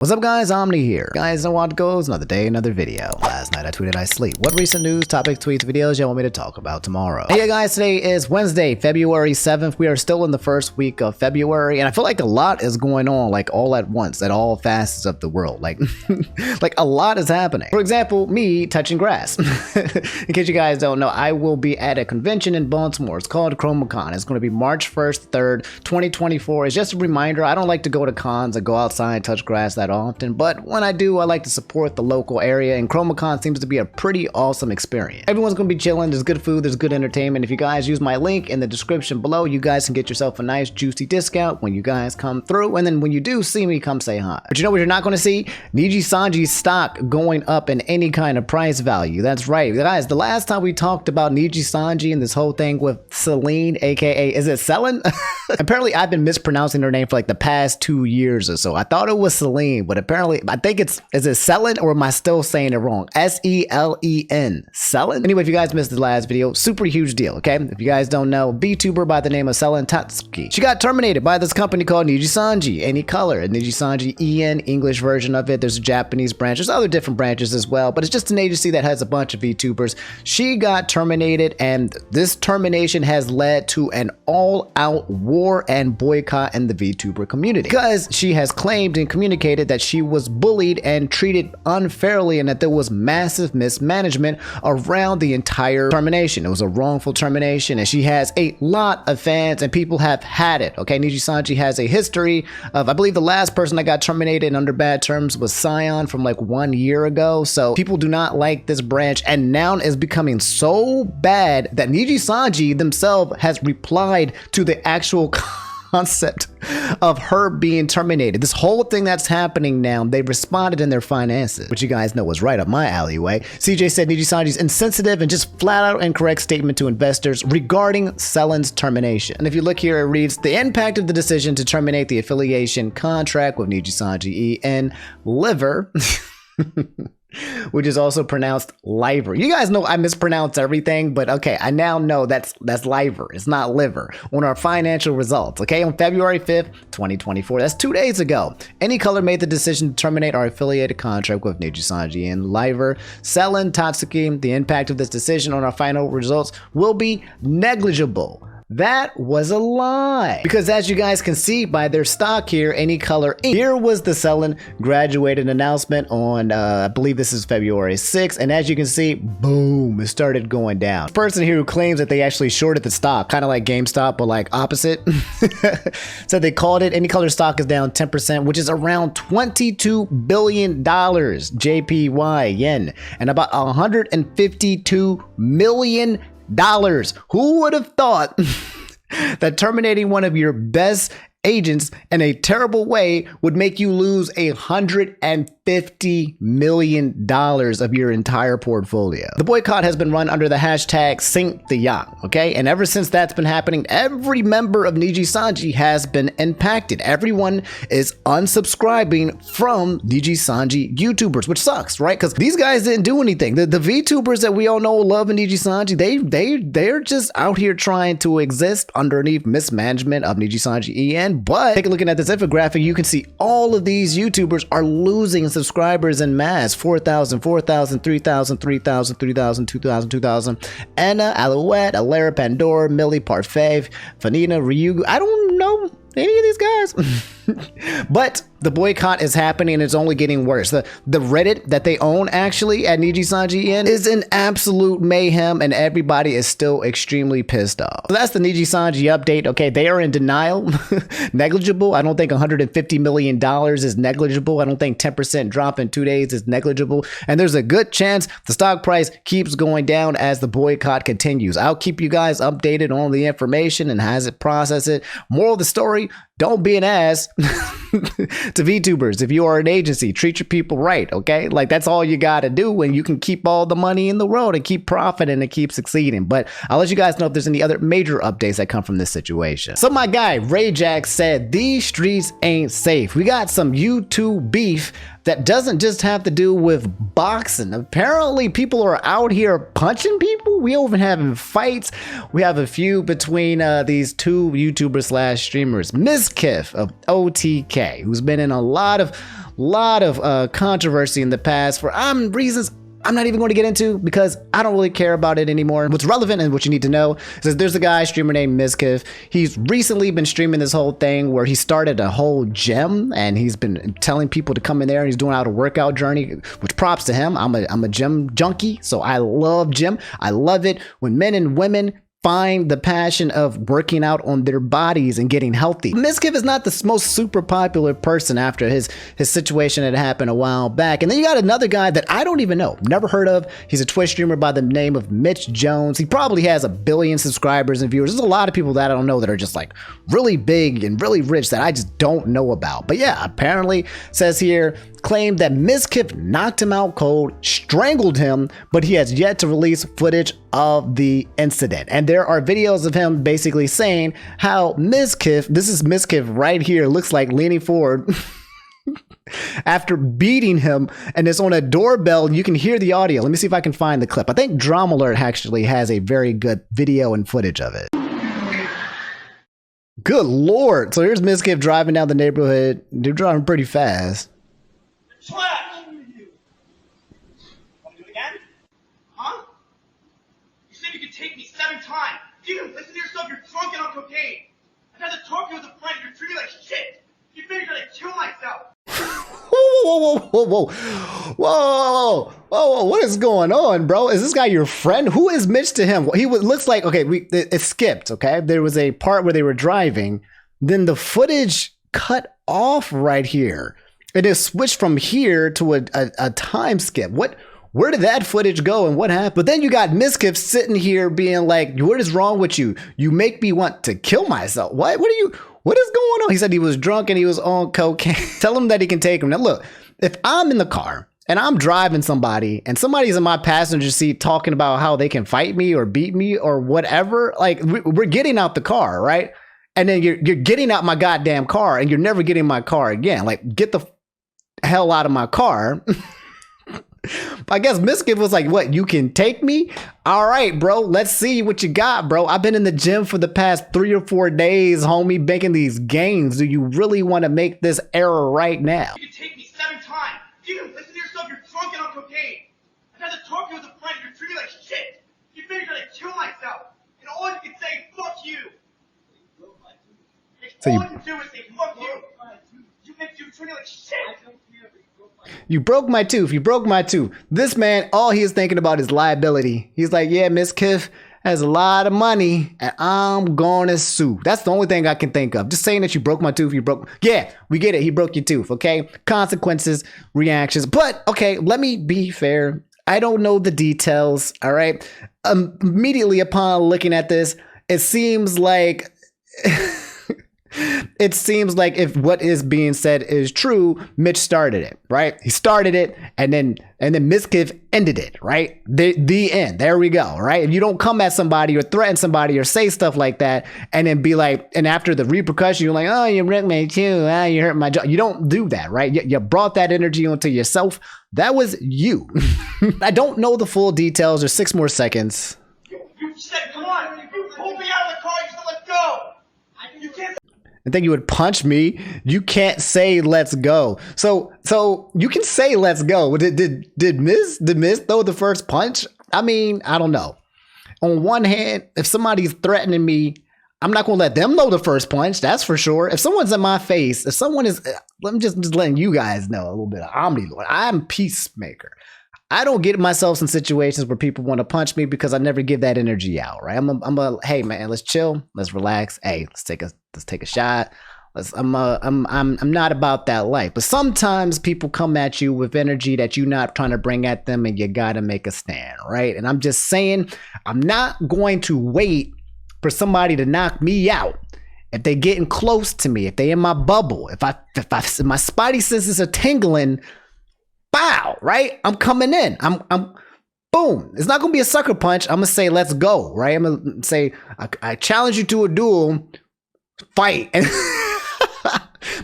What's up guys, Omni here. Guys, know what goes, another day, another video. Last night I tweeted I sleep. What recent news, topics, tweets, videos y'all want me to talk about tomorrow? Hey guys, today is Wednesday, February 7th. We are still in the first week of February, and I feel like a lot is going on, like all at once, at all facets of the world. Like, like a lot is happening. For example, me touching grass. In case you guys don't know, I will be at a convention in Baltimore. It's called ChromaCon. It's going to be March 1st, 3rd, 2024. It's just a reminder, I don't like to go to cons and go outside and touch grass that often, but when I do, I like to support the local area, and ChromaCon seems to be a pretty awesome experience. Everyone's gonna be chilling, there's good food, there's good entertainment. If you guys use my link in the description below, you guys can get yourself a nice juicy discount when you guys come through, and then when you do see me, come say hi. But you know what you're not gonna see? Niji Sanji's stock going up in any kind of price value. That's right, guys, the last time we talked about Niji Sanji and this whole thing with Selen, aka, is it Selen? Apparently I've been mispronouncing her name for like the past 2 years or so. I thought it was Selen, but apparently I think is it Selen, or am I still saying it wrong? S-E-L-E-N. Selen? Anyway, if you guys missed the last video, super huge deal, okay? If you guys don't know, VTuber by the name of Selen Tatsuki. She got terminated by this company called Niji Sanji, any color. Niji Sanji EN, English version of it. There's a Japanese branch. There's other different branches as well, but it's just an agency that has a bunch of VTubers. She got terminated, and this termination has led to an all-out war and boycott in the VTuber community, because she has claimed and communicated that she was bullied and treated unfairly, and that there was massive mismanagement around the entire termination. It was a wrongful termination, and she has a lot of fans, and people have had it. Okay, Niji Sanji has a history of, I believe the last person that got terminated under bad terms was Sion from like 1 year ago. So people do not like this branch, and now it's becoming so bad that Niji Sanji themselves has replied to the actual concept of her being terminated. This whole thing that's happening now, they responded in their finances, which you guys know was right up my alleyway. CJ said Niji Sanji's insensitive and just flat out incorrect statement to investors regarding Selen's termination. And if you look here, it reads, the impact of the decision to terminate the affiliation contract with Niji Sanji EN Liver which is also pronounced liver. You guys know I mispronounce everything, but okay, I now know that's liver. It's not liver. On our financial results, okay, on February 5th, 2024, that's 2 days ago, Any Color made the decision to terminate our affiliated contract with Niji Sanji and Liver. Selen Tatsuki, the impact of this decision on our final results will be negligible. That was a lie, because as you guys can see by their stock here, Any Color Inc. Here was the Selen graduated announcement on, I believe this is February 6th, and as you can see, boom, it started going down. This person here who claims that they actually shorted the stock, kind of like GameStop, but like opposite. So they called it, Any Color stock is down 10%, which is around $22 billion JPY yen, and about 152 million dollars. Who would have thought that terminating one of your best agents in a terrible way would make you lose $150 million of your entire portfolio? The boycott has been run under the hashtag Sink the Yacht, okay? And ever since that's been happening, every member of Niji Sanji has been impacted. Everyone is unsubscribing from Niji Sanji YouTubers, which sucks, right? Because these guys didn't do anything. The VTubers that we all know love in Niji Sanji, they're just out here trying to exist underneath mismanagement of Niji Sanji EN. But take a look at this infographic, you can see all of these YouTubers are losing subscribers en masse. 4,000, 4,000, 3,000, 3,000, 3,000, 2,000, 2,000. Anna, Alouette, Alara, Pandora, Millie, Parfait, Fanina, Ryugu. I don't know any of these guys. But the boycott is happening, and it's only getting worse. The Reddit that they own actually at Niji Sanji EN is in absolute mayhem, and everybody is still extremely pissed off. So that's the Niji Sanji update. Okay, they are in denial. Negligible. I don't think $150 million is negligible. I don't think 10% drop in 2 days is negligible. And there's a good chance the stock price keeps going down as the boycott continues. I'll keep you guys updated on the information and as it processes it. Moral of the story, don't be an ass to VTubers. If you are an agency, treat your people right, okay? Like, that's all you got to do, and you can keep all the money in the world and keep profiting and keep succeeding. But I'll let you guys know if there's any other major updates that come from this situation. So my guy, Ray Jack, said, these streets ain't safe. We got some YouTube beef that doesn't just have to do with boxing. Apparently people are out here punching people. We even having fights. We have a feud between these two YouTubers slash streamers, Mizkif Mizkif of OTK, who's been in a lot of controversy in the past for reasons I'm not even going to get into because I don't really care about it anymore. What's relevant and what you need to know is that there's a guy streamer named Mizkif. He's recently been streaming this whole thing where he started a whole gym and he's been telling people to come in there and he's doing out a workout journey, which props to him. I'm a gym junkie, so I love gym. I love it when men and women find the passion of working out on their bodies and getting healthy. Mizkif is not the most super popular person after his situation that happened a while back. And then you got another guy that I don't even know, never heard of. He's a Twitch streamer by the name of Mitch Jones. He probably has 1 billion subscribers and viewers. There's a lot of people that I don't know that are just like really big and really rich that I just don't know about. But yeah, apparently says here, claimed that Mizkif knocked him out cold, strangled him, but he has yet to release footage of the incident. And there are videos of him basically saying how Mizkif, this is Mizkif right here, looks like leaning forward after beating him, and it's on a doorbell and you can hear the audio. Let me see if I can find the clip. I think Drama Alert actually has a very good video and footage of it. Good Lord. So here's Mizkif driving down the neighborhood. They're driving pretty fast. Slash! Want to do it again? Huh? You said you could take me 7 times. You didn't listen to yourself, you're drunk and on cocaine. I tried to talk to you as a friend, you're treating me like shit. You figured you're gonna kill myself. Whoa, what is going on, bro? Is this guy your friend? Who is Mitch to him? He looks like, okay, it skipped, okay? There was a part where they were driving, then the footage cut off right here. It is switched from here to a time skip. Where did that footage go and what happened? But then you got Mizkif sitting here being like, what is wrong with you? You make me want to kill myself. What is going on? He said he was drunk and he was on cocaine. Tell him that he can take him. Now look, if I'm in the car and I'm driving somebody and somebody's in my passenger seat talking about how they can fight me or beat me or whatever, like we're getting out the car, right? And then you're getting out my goddamn car and you're never getting my car again. Like, get the hell out of my car. I guess Mizkif was like, what, you can take me? All right, bro, let's see what you got, bro. I've been in the gym for the past 3 or 4 days, homie, making these gains. Do you really want to make this error right now? You can take me 7 times. You didn't listen to yourself, you're drunk and on cocaine. I tried to talk to you as a friend, you're treating me like shit. You figured you're gonna kill myself. And all you can say is fuck you. So all you can do is say fuck you. You're treating me like shit. You broke my tooth. You broke my tooth. This man, all he is thinking about is liability. He's like, yeah, Mizkif has a lot of money and I'm gonna sue. That's the only thing I can think of. Just saying that you broke my tooth. Yeah, we get it. He broke your tooth. Okay. Consequences, reactions. But okay, let me be fair. I don't know the details. All right. Immediately upon looking at this, it seems like if what is being said is true, Mitch started it, right? He started it and then Mizkif ended it, right? The end. There we go, right? If you don't come at somebody or threaten somebody or say stuff like that and then be like, and after the repercussion, you're like, oh, you wrecked me too. Oh, you hurt my jaw. You don't do that, right? You brought that energy onto yourself. That was you. I don't know the full details. There's 6 more seconds. You said, come on. You pulled me out of the car. You said, let's go. You can't. I think you would punch me. You can't say let's go. So you can say let's go. Did Miz throw the first punch? I mean, I don't know. On one hand, if somebody's threatening me, I'm not going to let them know the first punch. That's for sure. If someone's in my face, if someone is, let me just letting you guys know a little bit of Omni Lord. I'm peacemaker. I don't get myself in situations where people want to punch me because I never give that energy out, right? Hey man, let's chill, let's relax. Hey, let's take a shot. I'm not about that life. But sometimes people come at you with energy that you're not trying to bring at them, and you gotta make a stand, right? And I'm just saying, I'm not going to wait for somebody to knock me out. If they getting close to me, if they in my bubble, if my spidey senses are tingling. Bow, right? I'm coming in. I'm boom. It's not gonna be a sucker punch. I'm gonna say, let's go, right? I'm gonna say, I challenge you to a duel, fight.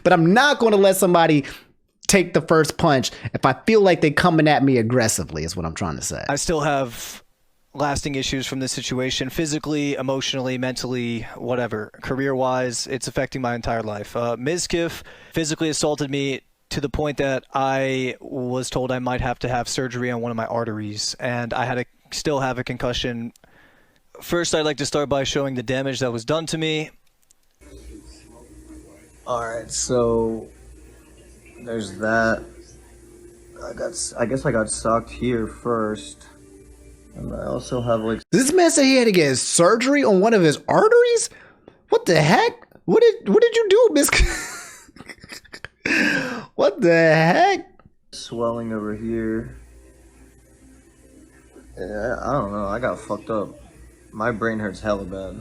But I'm not gonna let somebody take the first punch if I feel like they're coming at me aggressively, is what I'm trying to say. I still have lasting issues from this situation, physically, emotionally, mentally, whatever. Career-wise, it's affecting my entire life. Mizkif physically assaulted me to the point that I was told I might have to have surgery on one of my arteries, and I had to still have a concussion. First, I'd like to start by showing the damage that was done to me. Alright, so there's that. I guess I got socked here first. And I also have like... Does this man say he had to get surgery on one of his arteries? What the heck? What did you do, Miss? What the heck? Swelling over here. Yeah, I don't know. I got fucked up. My brain hurts hella bad.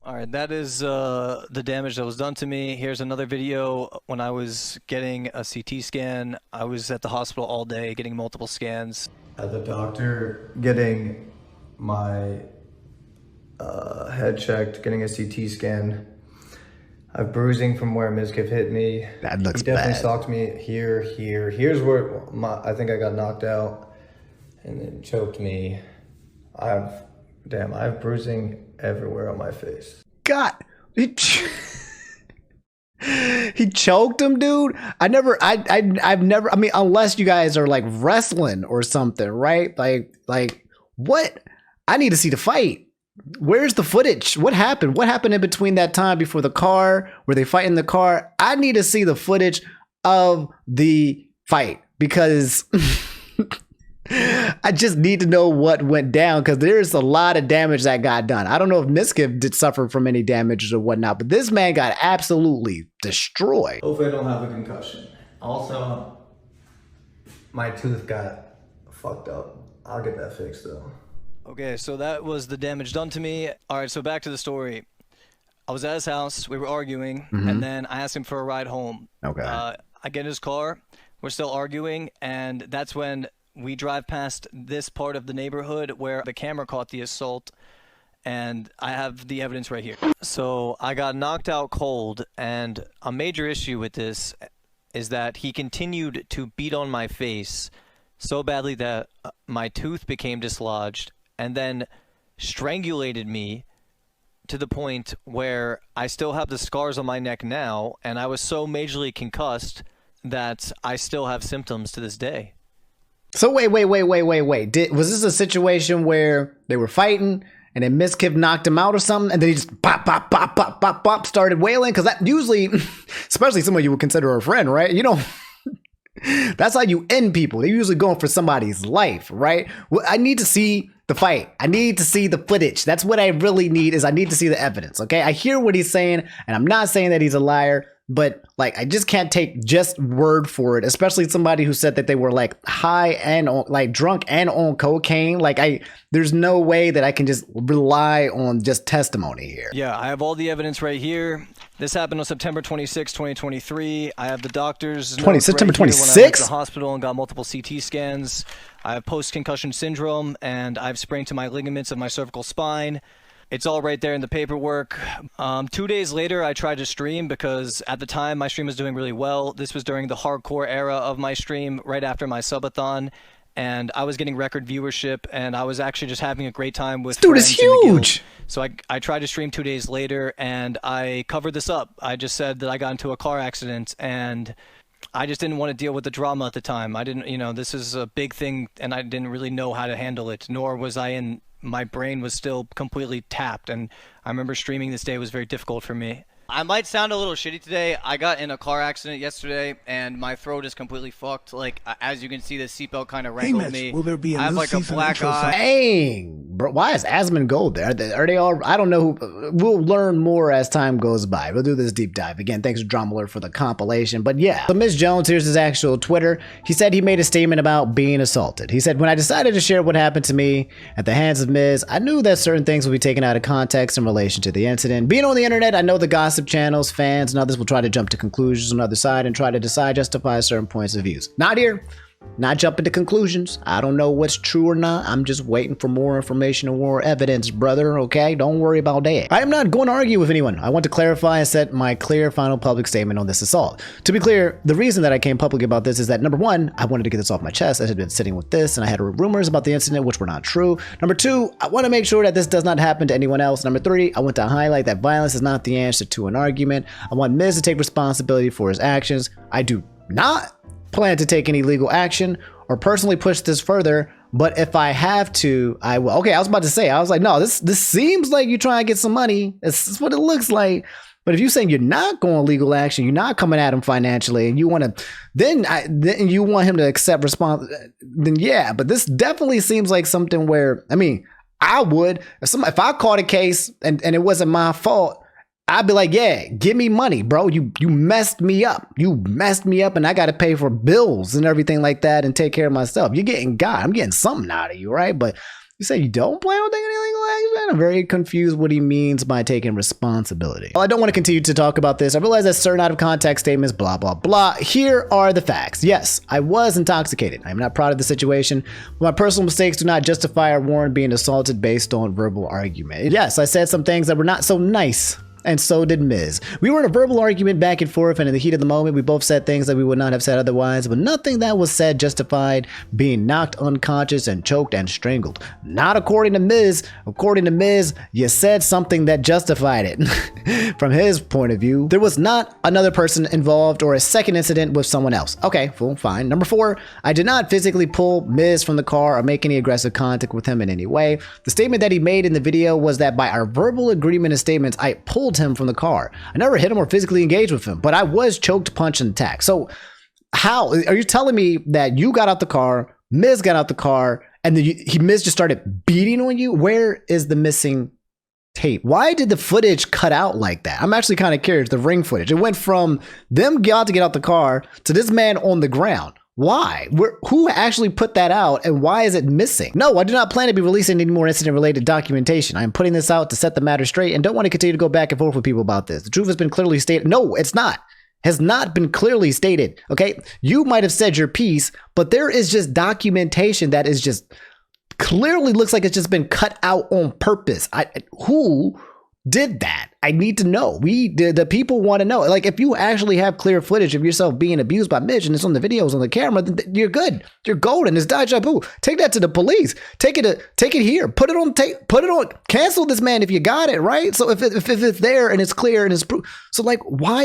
Alright, that is the damage that was done to me. Here's another video when I was getting a CT scan. I was at the hospital all day getting multiple scans. At the doctor, getting my head checked, getting a CT scan. I have bruising from where Mizkif hit me. That looks He definitely bad. socked me here. Here's where I think I got knocked out and then choked me. I have bruising everywhere on my face. God, he choked him, dude. I've never. I mean, unless you guys are like wrestling or something, right? Like what? I need to see the fight. Where's the footage? What happened? What happened in between that time before the car? Were they fighting the car? I need to see the footage of the fight because. I just need to know what went down because there's a lot of damage that got done. I don't know if Mizkif did suffer from any damages or whatnot, but this man got absolutely destroyed. Hopefully I don't have a concussion. Also, my tooth got fucked up. I'll get that fixed though. Okay, so that was the damage done to me. Alright, so back to the story. I was at his house, we were arguing, and then I asked him for a ride home. Okay. I get in his car, we're still arguing, and that's when we drive past this part of the neighborhood where the camera caught the assault, and I have the evidence right here. So I got knocked out cold, and a major issue with this is that he continued to beat on my face so badly that my tooth became dislodged, and then strangulated me to the point where I still have the scars on my neck now, and I was so majorly concussed that I still have symptoms to this day. So wait. Was this a situation where they were fighting and then Mizkif knocked him out or something, and then he just pop started wailing? Because that usually, especially someone you would consider a friend, right? You know, that's how you end people. They're usually going for somebody's life, right? Well, I need to see the fight. I need to see the footage. That's what I really need. Is I need to see the evidence. Okay, I hear what he's saying, and I'm not saying that he's a liar. But like, I just can't take just word for it, especially somebody who said that they were like high and on, like drunk and on cocaine. Like there's no way that I can just rely on just testimony here. Yeah, I have all the evidence right here. This happened on September 26, 2023. I have the doctor's September 26th? When I went to the hospital and got multiple CT scans. I have post-concussion syndrome, and I've sprained to my ligaments of my cervical spine. It's all right there in the paperwork. 2 days later, I tried to stream because at the time my stream was doing really well. This was during the hardcore era of my stream, right after my subathon, and I was getting record viewership, and I was actually just having a great time with Dude, it's friends in the guild. huge. So I tried to stream 2 days later, and I covered this up. I just said that I got into a car accident, and I just didn't want to deal with the drama at the time. I didn't, this is a big thing, and I didn't really know how to handle it, nor was I in... My brain was still completely tapped, and I remember streaming this day was very difficult for me. I might sound a little shitty today. I got in a car accident yesterday, and my throat is completely fucked. Like, as you can see, the seatbelt kind of wrangled me. Will there be a I have new like a season black intro eye. Dang, bro, why is Asmon Gold there? Are they all? I don't know. We'll learn more as time goes by. We'll do this deep dive again. Thanks to Drumler for the compilation. But yeah, so Mitch Jones, here's his actual Twitter. He said he made a statement about being assaulted. He said, "When I decided to share what happened to me at the hands of Miz, I knew that certain things would be taken out of context in relation to the incident. Being on the internet, I know the gossip channels, fans, and others will try to jump to conclusions on the other side and try to decide, justify certain points of views. Not here. not jumping to conclusions. I don't know what's true or not. I'm just waiting for more information and more evidence, brother, okay? Don't worry about that. I am not going to argue with anyone. I want to clarify and set my clear final public statement on this assault. To be clear, the reason that I came public about this is that, number one, I wanted to get this off my chest. I had been sitting with this and I had rumors about the incident which were not true. Number two, I want to make sure that this does not happen to anyone else. Number three, I want to highlight that violence is not the answer to an argument. I want Miz to take responsibility for his actions. I do not plan to take any legal action or personally push this further, but if I have to, I will. Okay, I was about to say, I was like, no, this seems like you're trying to get some money. This is what it looks like. But if you're saying you're not going legal action, you're not coming at him financially, and you want to, then you want him to accept response, then yeah. But this definitely seems like something where, I mean, I would, if I caught a case and it wasn't my fault, I'd be like, yeah, give me money, bro. You messed me up. You messed me up and I got to pay for bills and everything like that and take care of myself. You're getting God. I'm getting something out of you, right? But you say you don't plan on taking any legal action? I'm very confused what he means by taking responsibility. Well, I don't want to continue to talk about this. I realize that certain out of context statements, blah, blah, blah. Here are the facts. Yes, I was intoxicated. I'm not proud of the situation. But my personal mistakes do not justify or warrant being assaulted based on verbal argument. Yes, I said some things that were not so nice. And so did Miz. We were in a verbal argument back and forth, and in the heat of the moment, we both said things that we would not have said otherwise, but nothing that was said justified being knocked unconscious and choked and strangled. Not according to Miz. According to Miz, you said something that justified it. From his point of view, there was not another person involved or a second incident with someone else. Okay, well, fine. Number four, I did not physically pull Miz from the car or make any aggressive contact with him in any way. The statement that he made in the video was that by our verbal agreement and statements, I pulled him from the car. I never hit him or physically engaged with him, but I was choked, punched, and attacked. So how are you telling me that you got out the car, Miz got out the car, and Miz just started beating on you? Where is the missing tape? Why did the footage cut out like that? I'm actually kind of curious. The ring footage. It went from them about to get out the car to this man on the ground. Why? Who actually put that out and why is it missing? No, I do not plan to be releasing any more incident-related documentation. I am putting this out to set the matter straight and don't want to continue to go back and forth with people about this. The truth has been clearly stated. No, it's not. Has not been clearly stated. Okay? You might have said your piece, but there is just documentation that is just clearly looks like it's just been cut out on purpose. Who did that? I need to know. The people want to know. Like, if you actually have clear footage of yourself being abused by Mitch and it's on the videos on the camera, then you're good. You're golden. It's deja vu. Take that to the police. Take it here. Put it on tape. Put it on. Cancel this man if you got it, right? So if it's there and it's clear and it's proof. So like, why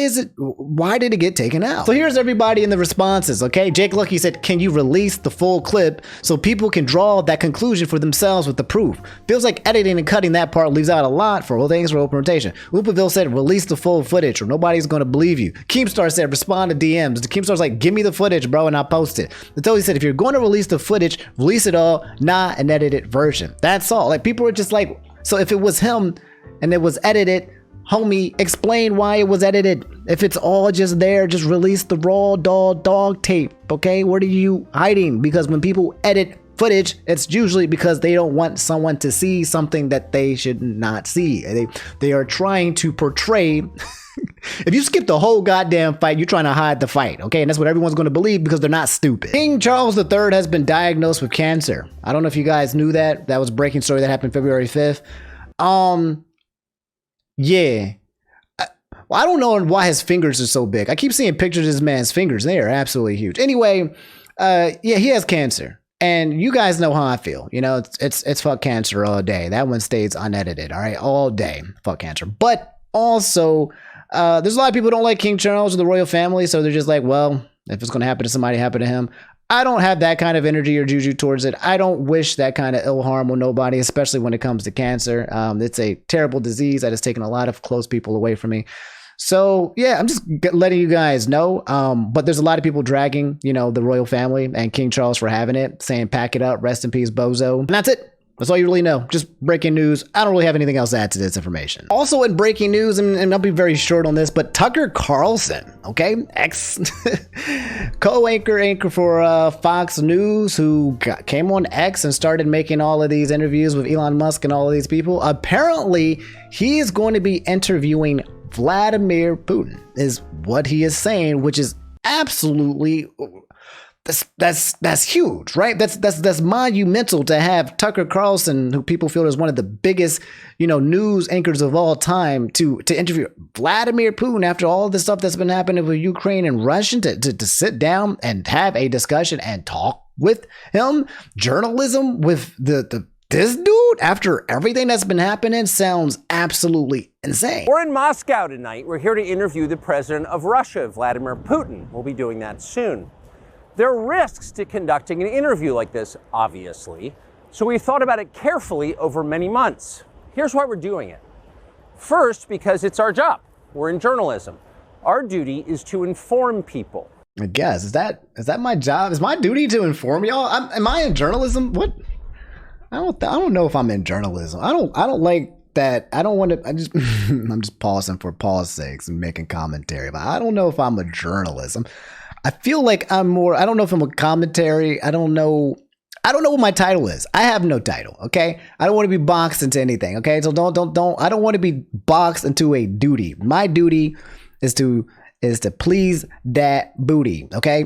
did it get taken out? So here's everybody in the responses. Okay, Jake Lucky said, "Can you release the full clip so people can draw that conclusion for themselves with the proof? Feels like editing and cutting that part leaves out a lot for things for open rotation." Loopaville said, "Release the full footage or nobody's going to believe you." Keemstar said, "Respond to DMs." The Keemstar's like, "Give me the footage, bro, and I'll post it." The Toby said, "If you're going to release the footage, release it all, not an edited version." That's all. Like, people are just like, so if it was him and it was edited, homie, explain why it was edited. If it's all just there, just release the raw dog tape, okay? What are you hiding? Because when people edit footage, it's usually because they don't want someone to see something that they should not see. They are trying to portray. If you skip the whole goddamn fight, you're trying to hide the fight, okay? And that's what everyone's going to believe because they're not stupid. King Charles III has been diagnosed with cancer. I don't know if you guys knew that. That was a breaking story that happened February 5th. Yeah. Well, I don't know why his fingers are so big. I keep seeing pictures of this man's fingers. They are absolutely huge. Anyway, yeah, he has cancer. And you guys know how I feel. You know, it's fuck cancer all day. That one stays unedited, all right? All day, fuck cancer. But also, there's a lot of people who don't like King Charles or the royal family, so they're just like, well, if it's going to happen to somebody, happen to him. I don't have that kind of energy or juju towards it. I don't wish that kind of ill harm on nobody, especially when it comes to cancer. It's a terrible disease that has taken a lot of close people away from me. So yeah, I'm just letting you guys know. But there's a lot of people dragging, you know, the royal family and King Charles for having it, saying pack it up, rest in peace, bozo. And that's it. That's all you really know. Just breaking news. I don't really have anything else to add to this information. Also in breaking news, and I'll be very short on this, but Tucker Carlson, okay, ex co-anchor for Fox News, who came on X and started making all of these interviews with Elon Musk and all of these people. Apparently, he is going to be interviewing Vladimir Putin, is what he is saying, which is absolutely that's huge, right? That's monumental to have Tucker Carlson, who people feel is one of the biggest, news anchors of all time, to interview Vladimir Putin after all this stuff that's been happening with Ukraine and Russia, to sit down and have a discussion and talk with him. Journalism with this dude after everything that's been happening sounds absolutely insane. We're in Moscow tonight. We're here to interview the president of Russia, Vladimir Putin. We'll be doing that soon. There are risks to conducting an interview like this, obviously, so we thought about it carefully over many months. Here's why we're doing it. First, because it's our job. We're in journalism. Our duty is to inform people. I guess, is that my job? Is my duty to inform y'all? Am I in journalism? What? I don't know if I'm in journalism. I don't like that. I don't want to. I'm just pausing for pause sakes and making commentary, but I don't know if I'm a journalist. I feel like I'm more. I don't know if I'm a commentary. I don't know what my title is. I have no title. Okay. I don't want to be boxed into anything. Okay. So don't. I don't want to be boxed into a duty. My duty is to please that booty. Okay.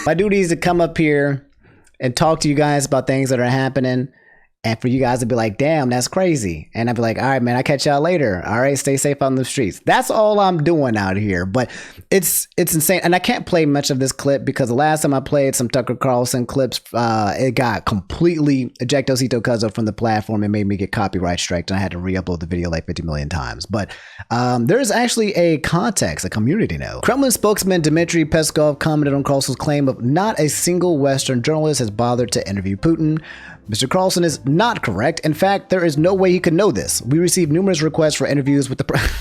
My duty is to come up here and talk to you guys about things that are happening. And for you guys to be like, damn, that's crazy. And I'd be like, all right, man, I'll catch y'all later. All right, stay safe on the streets. That's all I'm doing out here. But it's insane. And I can't play much of this clip because the last time I played some Tucker Carlson clips, it got completely ejectocito cuzzo from the platform and made me get copyright striked. And I had to re-upload the video like 50 million times. But there's actually a context, a community note. Kremlin spokesman Dmitry Peskov commented on Carlson's claim of not a single Western journalist has bothered to interview Putin. Mr. Carlson is not correct. In fact, there is no way he could know this. We received numerous requests for interviews with the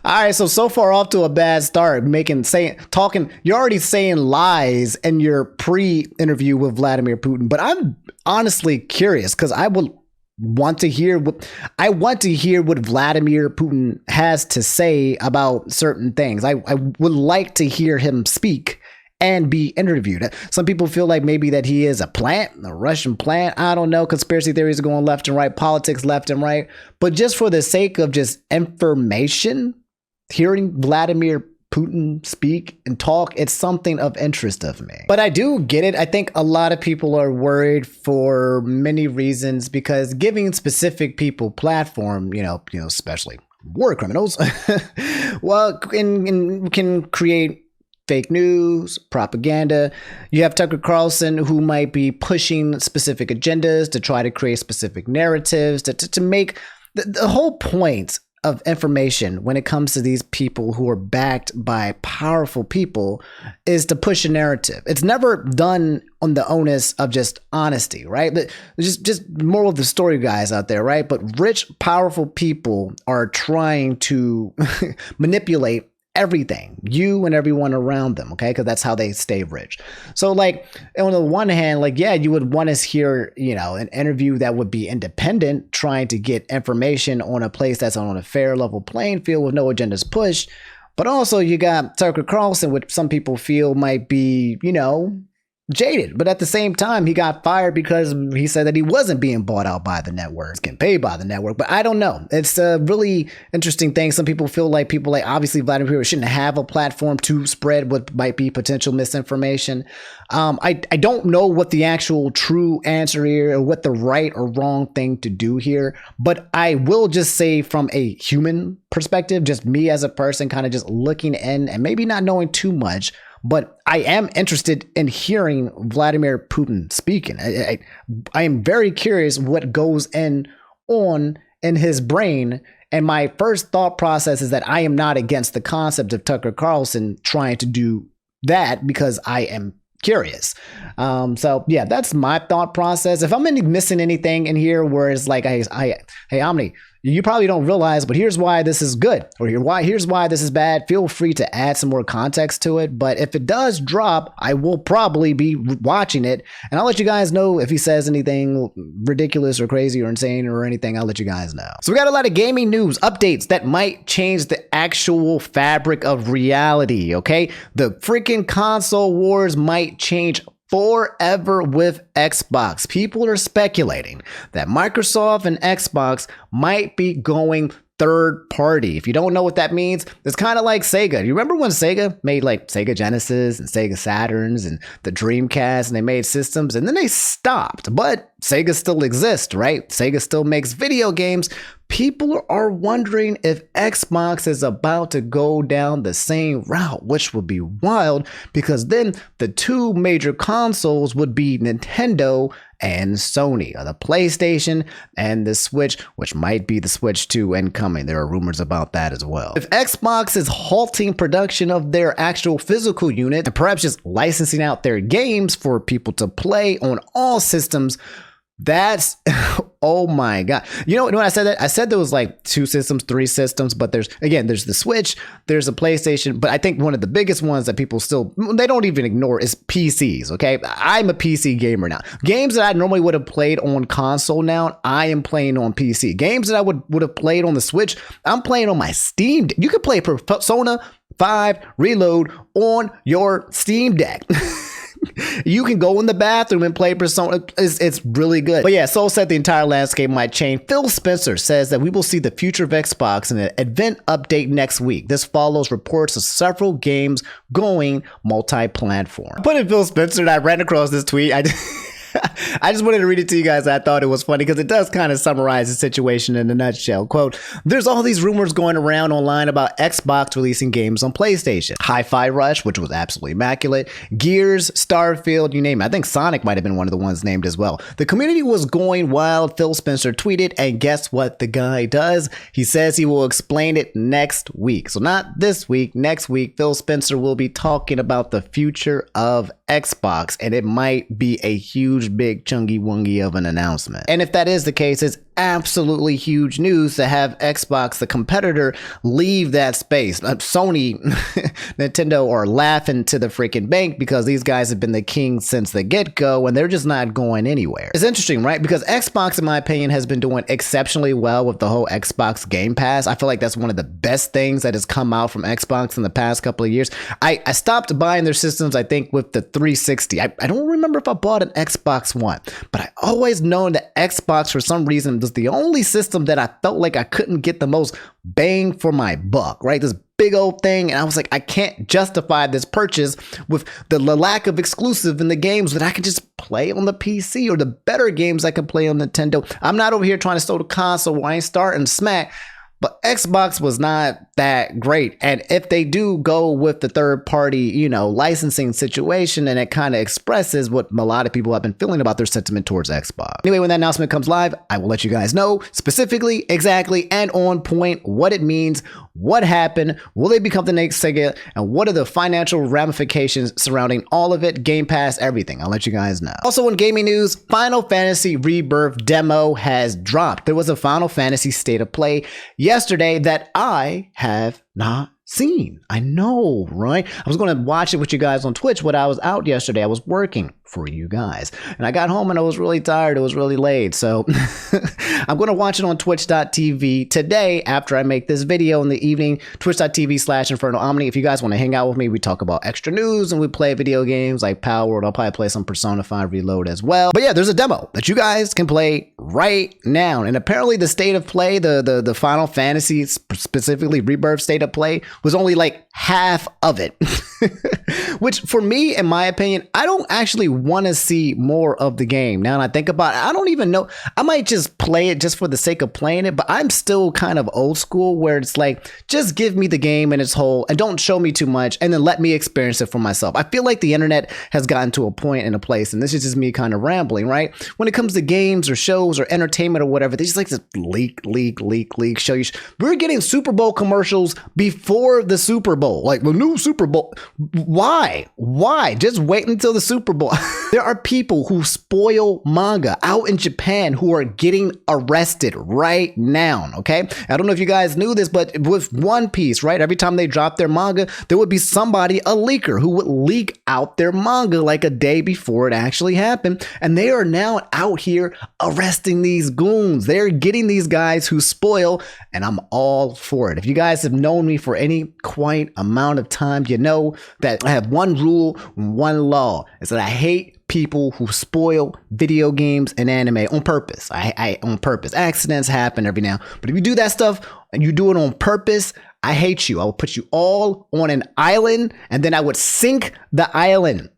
All right, so far off to a bad start. You're already saying lies in your pre-interview with Vladimir Putin. But I'm honestly curious because I want to hear what Vladimir Putin has to say about certain things. I would like to hear him speak and be interviewed. Some people feel like maybe that he is a Russian plant. I don't know. Conspiracy theories are going left and right, politics left and right. But just for the sake of just information, hearing Vladimir Putin speak and talk, it's something of interest of me. But I do get it. I think a lot of people are worried for many reasons because giving specific people platform, especially war criminals, well, can create fake news, propaganda. You have Tucker Carlson who might be pushing specific agendas to try to create specific narratives to make the whole point of information when it comes to these people who are backed by powerful people is to push a narrative. It's never done on the onus of just honesty, right? But just moral of the story guys out there, right? But rich, powerful people are trying to manipulate everything, you and everyone around them, okay? Because that's how they stay rich. So like on the one hand, like, yeah, you would want to hear, an interview that would be independent, trying to get information on a place that's on a fair level playing field with no agendas pushed. But also you got Tucker Carlson, which some people feel might be, jaded. But at the same time, he got fired because he said that he wasn't being bought out by the network, getting paid by the network. But I don't know. It's a really interesting thing. Some people feel like obviously Vladimir Putin shouldn't have a platform to spread what might be potential misinformation. I don't know what the actual true answer here or what the right or wrong thing to do here. But I will just say from a human perspective, just me as a person kind of just looking in and maybe not knowing too much, but I am interested in hearing Vladimir Putin speaking. I am very curious what goes on in his brain. And my first thought process is that I am not against the concept of Tucker Carlson trying to do that because I am curious. So yeah, that's my thought process. If I'm missing anything in here where it's like, hey, Omni, you probably don't realize, but here's why this is good, or here's why this is bad. Feel free to add some more context to it. But if it does drop, I will probably be watching it, and I'll let you guys know if he says anything ridiculous or crazy or insane or anything. I'll let you guys know. So we got a lot of gaming news updates that might change the actual fabric of reality. Okay, the freaking console wars might change forever with Xbox. People are speculating that Microsoft and Xbox might be going third party. If you don't know what that means, it's kind of like Sega. You remember when Sega made like Sega Genesis and Sega Saturns and the Dreamcast, and they made systems and then they stopped, but Sega still exists, right? Sega still makes video games. People are wondering if Xbox is about to go down the same route, which would be wild because then the two major consoles would be Nintendo and Sony, or the PlayStation and the Switch, which might be the Switch 2 incoming. There are rumors about that as well. If Xbox is halting production of their actual physical unit and perhaps just licensing out their games for people to play on all systems, that's, oh my God. You know when I said that, I said there was like 2 systems, 3 systems, but there's the Switch, there's a PlayStation, but I think one of the biggest ones that people still, they don't even ignore is PCs, okay? I'm a PC gamer now. Games that I normally would have played on console now, I am playing on PC. Games that I would have played on the Switch, I'm playing on my Steam Deck. You could play Persona 5 Reload on your Steam Deck. You can go in the bathroom and play Persona. It's really good. But yeah, Soul said the entire landscape might change. Phil Spencer says that we will see the future of Xbox in an event update next week. This follows reports of several games going multi-platform. I put in Phil Spencer and I ran across this tweet. I just wanted to read it to you guys. I thought it was funny because it does kind of summarize the situation in a nutshell. Quote, there's all these rumors going around online about Xbox releasing games on PlayStation. Hi-Fi Rush, which was absolutely immaculate. Gears, Starfield, you name it. I think Sonic might have been one of the ones named as well. The community was going wild. Phil Spencer tweeted, and guess what the guy does? He says he will explain it next week. So not this week, next week, Phil Spencer will be talking about the future of Xbox, and it might be a huge, big, chungy wungy of an announcement. And if that is the case, it's absolutely huge news to have Xbox, the competitor, leave that space. Sony, Nintendo are laughing to the freaking bank because these guys have been the king since the get-go and they're just not going anywhere. It's interesting, right? Because Xbox, in my opinion, has been doing exceptionally well with the whole Xbox Game Pass. I feel like that's one of the best things that has come out from Xbox in the past couple of years. I stopped buying their systems, I think, with the 360. I don't remember if I bought an Xbox One, but I always known that Xbox, for some reason, was the only system that I felt like I couldn't get the most bang for my buck, right? This big old thing, and I was like, I can't justify this purchase with the lack of exclusive in the games that I can just play on the PC or the better games I can play on Nintendo. I'm not over here trying to stole the console where I ain't starting smack. But Xbox was not that great. And if they do go with the third party, licensing situation, and it kind of expresses what a lot of people have been feeling about their sentiment towards Xbox. Anyway, when that announcement comes live, I will let you guys know specifically, exactly, and on point what it means, what happened, will they become the next Sega, and what are the financial ramifications surrounding all of it, Game Pass, everything. I'll let you guys know. Also in gaming news, Final Fantasy Rebirth demo has dropped. There was a Final Fantasy State of Play yesterday that I have not seen. I know, right? I was going to watch it with you guys on Twitch when I was out yesterday. I was working for you guys. And I got home and I was really tired. It was really late. So I'm going to watch it on twitch.tv today after I make this video in the evening. Twitch.tv/Inferno Omni. If you guys want to hang out with me, we talk about extra news and we play video games like Power World. I'll probably play some Persona 5 Reload as well. But yeah, there's a demo that you guys can play right now. And apparently the state of play, the Final Fantasy, specifically Rebirth state of play, was only like half of it. Which for me, in my opinion, I don't actually want to see more of the game. Now that I think about it, I don't even know. I might just play it just for the sake of playing it, but I'm still kind of old school where it's like, just give me the game in its whole and don't show me too much and then let me experience it for myself. I feel like the internet has gotten to a point and a place, and this is just me kind of rambling, right? When it comes to games or shows or entertainment or whatever, they just like to leak, show you. We're getting Super Bowl commercials before the Super Bowl, like the new Super Bowl. Why? Just wait until the Super Bowl. There are people who spoil manga out in Japan who are getting arrested right now, okay? I don't know if you guys knew this, but with One Piece, right? Every time they drop their manga, there would be somebody, a leaker, who would leak out their manga like a day before it actually happened. And they are now out here arresting these goons. They're getting these guys who spoil, and I'm all for it. If you guys have known me for any quite amount of time, you know that I have one rule, one law, is that I hate people who spoil video games and anime on purpose. I on purpose. Accidents happen every now. But if you do that stuff and you do it on purpose, I hate you. I will put you all on an island and then I would sink the island.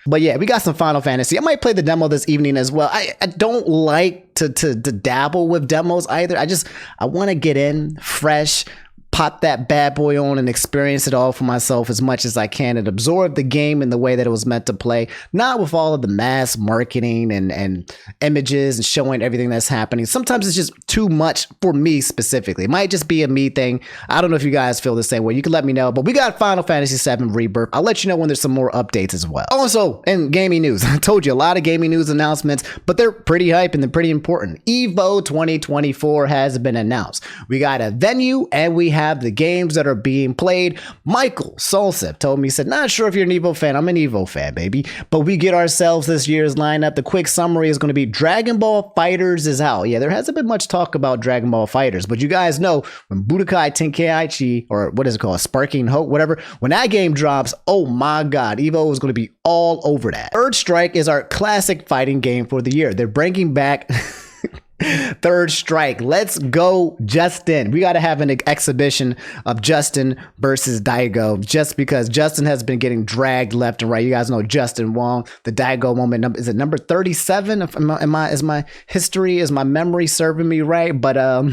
But yeah, we got some Final Fantasy. I might play the demo this evening as well. I don't like to dabble with demos either. I want to get in fresh, pop that bad boy on and experience it all for myself as much as I can and absorb the game in the way that it was meant to play, not with all of the mass marketing and images and showing everything that's happening. Sometimes it's just too much for me specifically. It might just be a me thing. I don't know if you guys feel the same way. You can let me know, but we got Final Fantasy VII Rebirth. I'll let you know when there's some more updates as well. Also, in gaming news, I told you a lot of gaming news announcements, but they're pretty hype and they're pretty important. EVO 2024 has been announced. We got a venue and we have the games that are being played. Michael Solsep told me, he said, not sure if you're an EVO fan. I'm an EVO fan, baby. But we get ourselves this year's lineup. The quick summary is going to be Dragon Ball FighterZ is out. Yeah, there hasn't been much talk about Dragon Ball FighterZ, but you guys know when Budokai Tenkaichi, or what is it called, Sparking Hope, whatever, when that game drops, oh my God, EVO is going to be all over that. Third Strike is our classic fighting game for the year. They're bringing back Third Strike. Let's go, Justin. We got to have an exhibition of Justin versus Daigo, just because Justin has been getting dragged left and right. You guys know Justin Wong, the Daigo moment. Is it number 37? Is my memory serving me right? But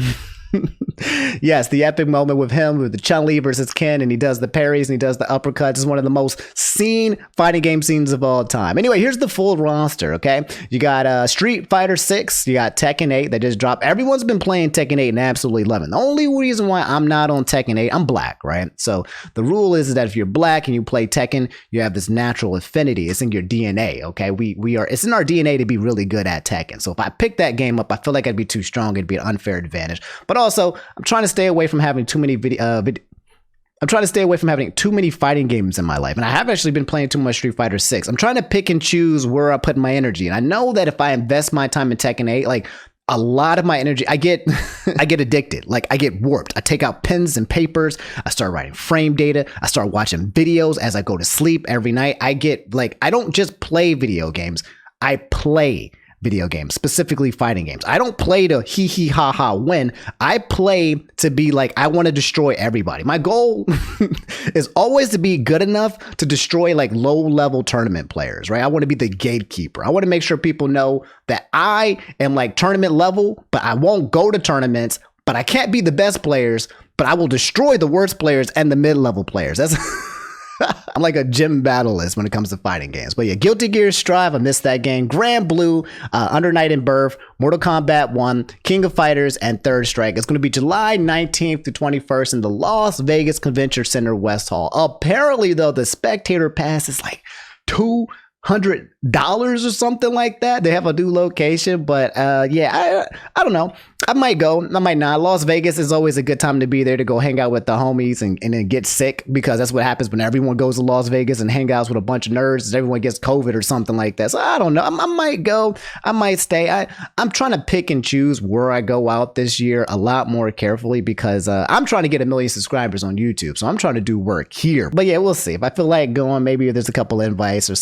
yes, the epic moment with him, with the Chun-Li versus Ken, and he does the parries and he does the uppercuts, is one of the most seen fighting game scenes of all time. Anyway, here's the full roster, okay? You got Street Fighter 6, you got Tekken 8 that just dropped. Everyone's been playing Tekken 8 and absolutely loving it. The only reason why I'm not on Tekken 8, I'm black, right? So the rule is that if you're black and you play Tekken, you have this natural affinity. It's in your DNA, okay? It's in our DNA to be really good at Tekken. So if I pick that game up, I feel like I'd be too strong. It'd be an unfair advantage. But also, I'm trying to stay away from having too many fighting games in my life. And I have actually been playing too much Street Fighter 6. I'm trying to pick and choose where I put my energy. And I know that if I invest my time in Tekken 8, like a lot of my energy, I get addicted. Like I get warped. I take out pens and papers. I start writing frame data. I start watching videos as I go to sleep every night. I don't just play video games. I play video games, specifically fighting games. I don't play to hee hee ha ha win. I play to be like, I want to destroy everybody. My goal is always to be good enough to destroy like low level tournament players, right? I want to be the gatekeeper. I want to make sure people know that I am like tournament level, but I won't go to tournaments, but I can't be the best players, but I will destroy the worst players and the mid-level players. That's I'm like a gym battlist when it comes to fighting games. But yeah, Guilty Gear Strive, I missed that game. Grand Blue, Under Night in Birth, Mortal Kombat 1, King of Fighters, and Third Strike. It's going to be July 19th to 21st in the Las Vegas Convention Center West Hall. Apparently, though, the spectator pass is like $200 or something like that. They have a new location, but yeah, I don't know. I might go, I might not. Las Vegas is always a good time to be there to go hang out with the homies and then get sick, because that's what happens when everyone goes to Las Vegas and hang out with a bunch of nerds. Everyone gets COVID or something like that. So I don't know. I might go. I might stay. I'm trying to pick and choose where I go out this year a lot more carefully, because I'm trying to get 1 million subscribers on YouTube. So I'm trying to do work here. But yeah, we'll see. If I feel like going, maybe there's a couple invites or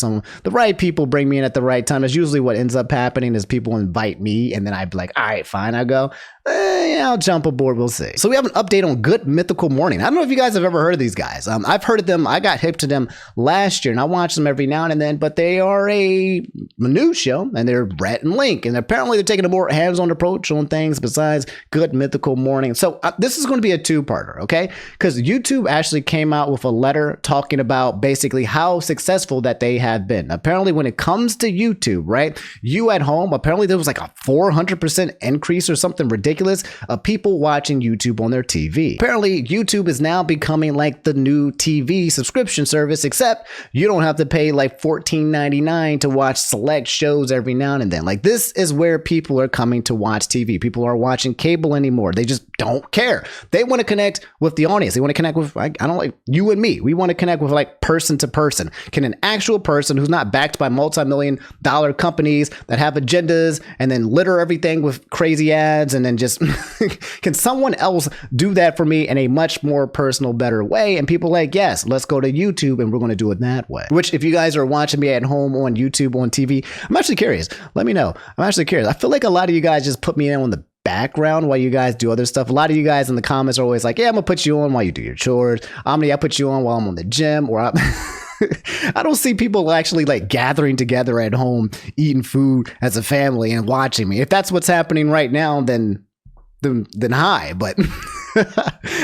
the right people bring me in at the right time. That's usually what ends up happening, is people invite me and then I'd be like, all right, fine, I'll go. Yeah, I'll jump aboard. We'll see. So we have an update on Good Mythical Morning. I don't know if you guys have ever heard of these guys. I've heard of them. I got hip to them last year and I watch them every now and then, but they are a new show and they're Rhett and Link. And apparently they're taking a more hands-on approach on things besides Good Mythical Morning. So this is going to be a two-parter, okay? Because YouTube actually came out with a letter talking about basically how successful that they have been. Apparently when it comes to YouTube, right? You at home, apparently there was like a 400% increase or something ridiculous of people watching YouTube on their TV. Apparently, YouTube is now becoming like the new TV subscription service, except you don't have to pay like $14.99 to watch select shows every now and then. Like, this is where people are coming to watch TV. People aren't watching cable anymore. They just don't care. They want to connect with the audience. They want to connect with, I don't like you and me. We want to connect with like person to person. Can an actual person who's not backed by multi-million-dollar companies that have agendas and then litter everything with crazy ads reason and just, can someone else do that for me in a much more personal, better way? And people are like, yes, let's go to YouTube and we're going to do it that way. Which, if you guys are watching me at home on YouTube, on TV, I'm actually curious. Let me know. I'm actually curious. I feel like a lot of you guys just put me in on the background while you guys do other stuff. A lot of you guys in the comments are always like, yeah, I'm gonna put you on while you do your chores. Omni, I put you on while I'm on the gym, or I don't see people actually like gathering together at home, eating food as a family and watching me. If that's what's happening right now, then hi, but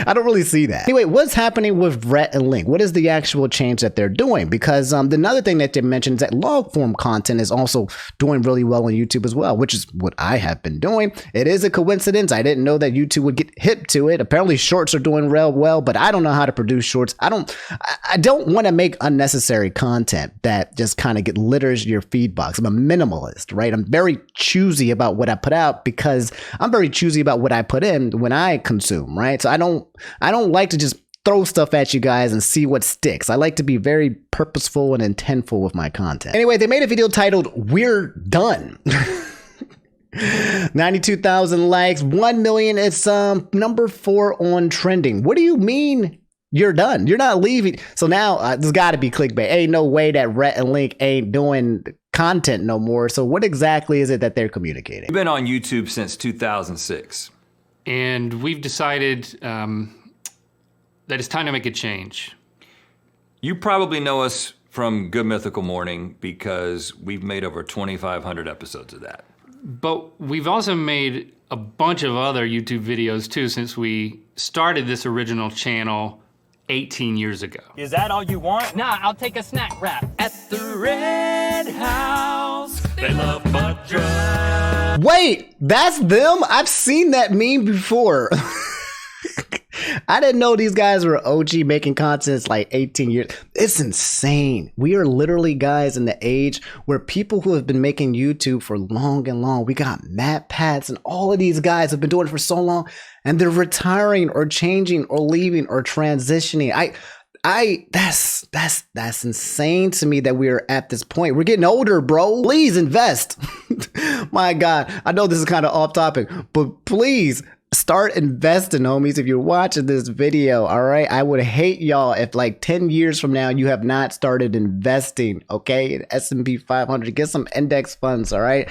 I don't really see that. Anyway, what's happening with Rhett and Link? What is the actual change that they're doing? Because another thing that they mentioned is that long form content is also doing really well on YouTube as well, which is what I have been doing. It is a coincidence. I didn't know that YouTube would get hip to it. Apparently shorts are doing real well, but I don't know how to produce shorts. I don't want to make unnecessary content that just kind of litters your feed box. I'm a minimalist, right? I'm very choosy about what I put out because I'm very choosy about what I put in when I consume, right? So I don't like to just throw stuff at you guys and see what sticks. I like to be very purposeful and intentful with my content. Anyway, they made a video titled "We're Done." 92,000 likes, 1 million. It's number 4 on trending. What do you mean you're done? You're not leaving. So now there's got to be clickbait. Ain't no way that Rhett and Link ain't doing content no more. So what exactly is it that they're communicating? We've been on YouTube since 2006. And we've decided that it's time to make a change. You probably know us from Good Mythical Morning because we've made over 2,500 episodes of that. But we've also made a bunch of other YouTube videos too since we started this original channel 18 years ago. Is that all you want? Nah, I'll take a snack wrap. At the Red House, they love butt drugs. Wait, that's them? I've seen that meme before. I didn't know these guys were OG making content since like 18 years. It's insane. We are literally guys in the age where people who have been making YouTube for long and long, we got Matt Pats and all of these guys have been doing it for so long and they're retiring or changing or leaving or transitioning. That's insane to me that we're at this point. We're getting older, bro. Please invest. My God, I know this is kind of off topic, but please start investing, homies. If you're watching this video, all right, I would hate y'all if like 10 years from now you have not started investing, okay, in S&P 500. Get some index funds, all right.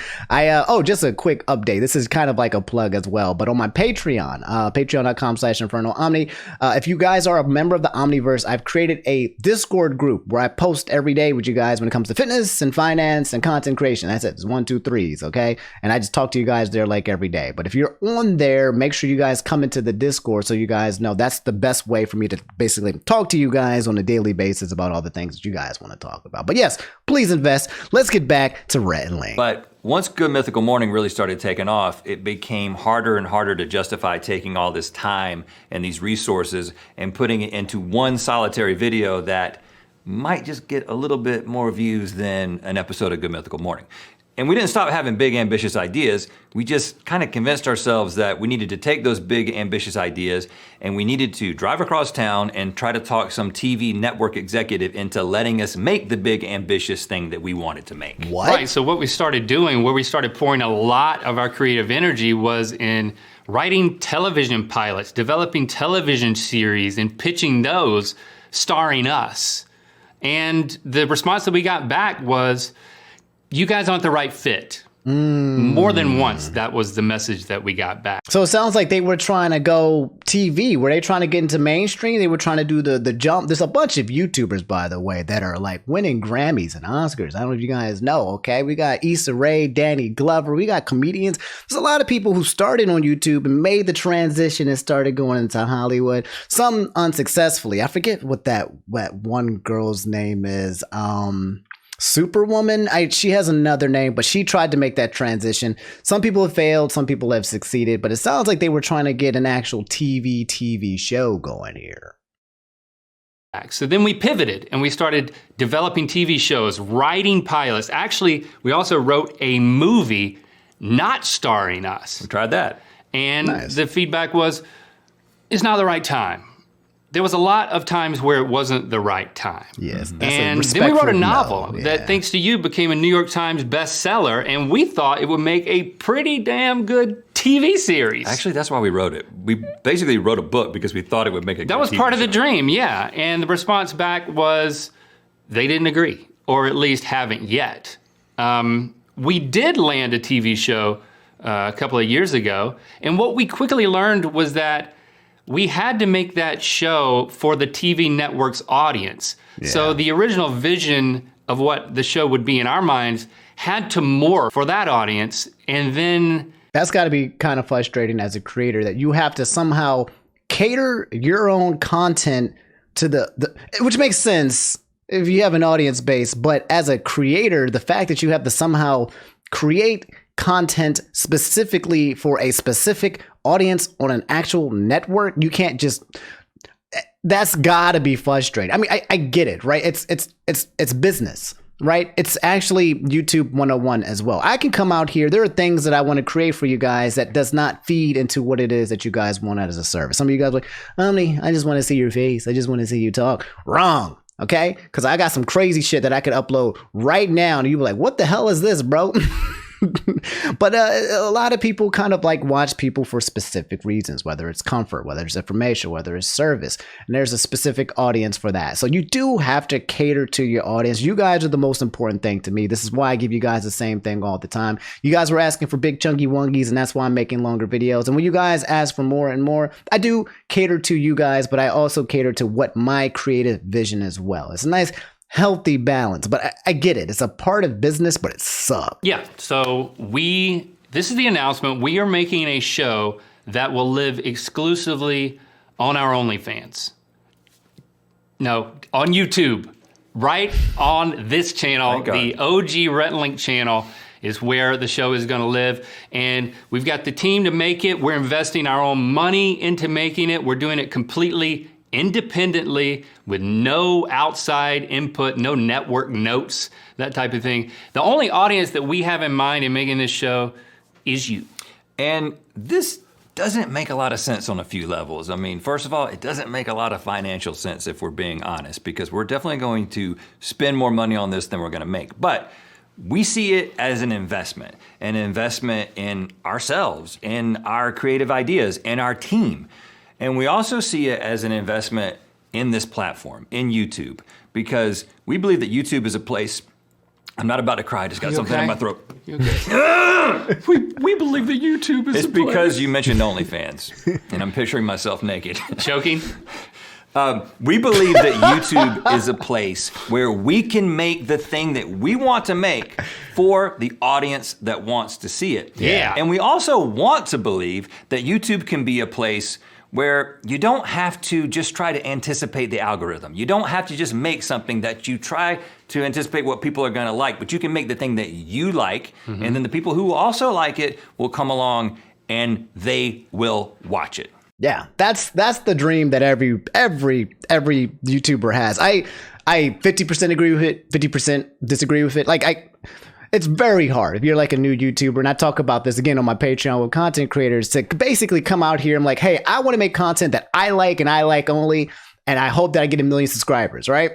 Just a quick update. This is kind of like a plug as well, but on my Patreon, patreon.com/InfernoOmni, if you guys are a member of the Omniverse, I've created a Discord group where I post every day with you guys when it comes to fitness and finance and content creation. That's it. It's 1, 2, 3s, okay? And I just talk to you guys there like every day. But if you're on there, make sure you guys come into the Discord so you guys know that's the best way for me to basically talk to you guys on a daily basis about all the things that you guys want to talk about. But yes, please invest. Let's get back to Rhett and Link. But once Good Mythical Morning really started taking off, it became harder and harder to justify taking all this time and these resources and putting it into one solitary video that might just get a little bit more views than an episode of Good Mythical Morning. And we didn't stop having big, ambitious ideas. We just kind of convinced ourselves that we needed to take those big, ambitious ideas and we needed to drive across town and try to talk some TV network executive into letting us make the big, ambitious thing that we wanted to make. What? Right, so what we started doing, where we started pouring a lot of our creative energy was in writing television pilots, developing television series and pitching those starring us. And the response that we got back was, you guys aren't the right fit. More than once, that was the message that we got back. So it sounds like they were trying to go TV. Were they trying to get into mainstream? They were trying to do the jump. There's a bunch of YouTubers, by the way, that are like winning Grammys and Oscars. I don't know if you guys know, okay? We got Issa Rae, Danny Glover. We got comedians. There's a lot of people who started on YouTube and made the transition and started going into Hollywood. Some unsuccessfully. I forget what that one girl's name is. Superwoman, she has another name, but she tried to make that transition. Some people have failed, some people have succeeded, but it sounds like they were trying to get an actual TV show going here. So then we pivoted and we started developing TV shows, writing pilots. Actually, we also wrote a movie not starring us. We tried that. And nice. The feedback was, it's not the right time. there was a lot of times where it wasn't the right time. Yes, that's and a then we wrote a respectful novel no. that, thanks to you, became a New York Times bestseller, and we thought it would make a pretty damn good TV series. Actually, that's why we wrote it. We basically wrote a book because we thought it would make a good That was TV part of the show. dream, yeah. And the response back was they didn't agree, or at least haven't yet. We did land a TV show a couple of years ago, and what we quickly learned was that we had to make that show for the TV network's audience. Yeah. So the original vision of what the show would be in our minds had to morph for that audience, and then... That's got to be kind of frustrating as a creator, that you have to somehow cater your own content to the which makes sense if you have an audience base, but as a creator, the fact that you have to somehow create content specifically for a specific audience on an actual network, you can't just... That's gotta be frustrating. I mean, I get it, right? It's business, right? It's actually YouTube 101 as well. I can come out here. There are things that I want to create for you guys that does not feed into what it is that you guys want out as a service. Some of you guys are like, Omni, I just want to see your face. I just want to see you talk. Wrong. Okay? Because I got some crazy shit that I could upload right now, and you'll be like, what the hell is this, bro? But a lot of people kind of like watch people for specific reasons, whether it's comfort, whether it's information, whether it's service, and there's a specific audience for that. So you do have to cater to your audience. You guys are the most important thing to me. This is why I give you guys the same thing all the time. You guys were asking for big chunky wongies, and that's why I'm making longer videos. And when you guys ask for more and more, I do cater to you guys, but I also cater to what my creative vision as well. It's a nice healthy balance, but I get it. It's a part of business, but it sucks. Yeah, so this is the announcement. We are making a show that will live exclusively on our OnlyFans. No, on YouTube, right on this channel, the OG Rhett Link channel is where the show is gonna live. And we've got the team to make it. We're investing our own money into making it. We're doing it completely independently with no outside input, no network notes, that type of thing. The only audience that we have in mind in making this show is you. And this doesn't make a lot of sense on a few levels. I mean, first of all, it doesn't make a lot of financial sense if we're being honest, because we're definitely going to spend more money on this than we're gonna make. But we see it as an investment in ourselves, in our creative ideas, in our team. And we also see it as an investment in this platform, in YouTube, because we believe that YouTube is a place... I'm not about to cry, I just got something in my throat. You okay? we believe that YouTube is It's a place. because you mentioned OnlyFans, and I'm picturing myself naked. Choking? We believe that YouTube is a place where we can make the thing that we want to make for the audience that wants to see it. Yeah. And we also want to believe that YouTube can be a place where you don't have to just try to anticipate the algorithm. You don't have to just make something that you try to anticipate what people are gonna like, but you can make the thing that you like, and then the people who also like it will come along and they will watch it. Yeah, that's the dream that every YouTuber has. I 50% agree with it, 50% disagree with it. It's very hard if you're like a new YouTuber, and I talk about this again on my Patreon with content creators, to basically come out here and like, hey, I want to make content that I like and I like only, and I hope that I get 1 million subscribers, right?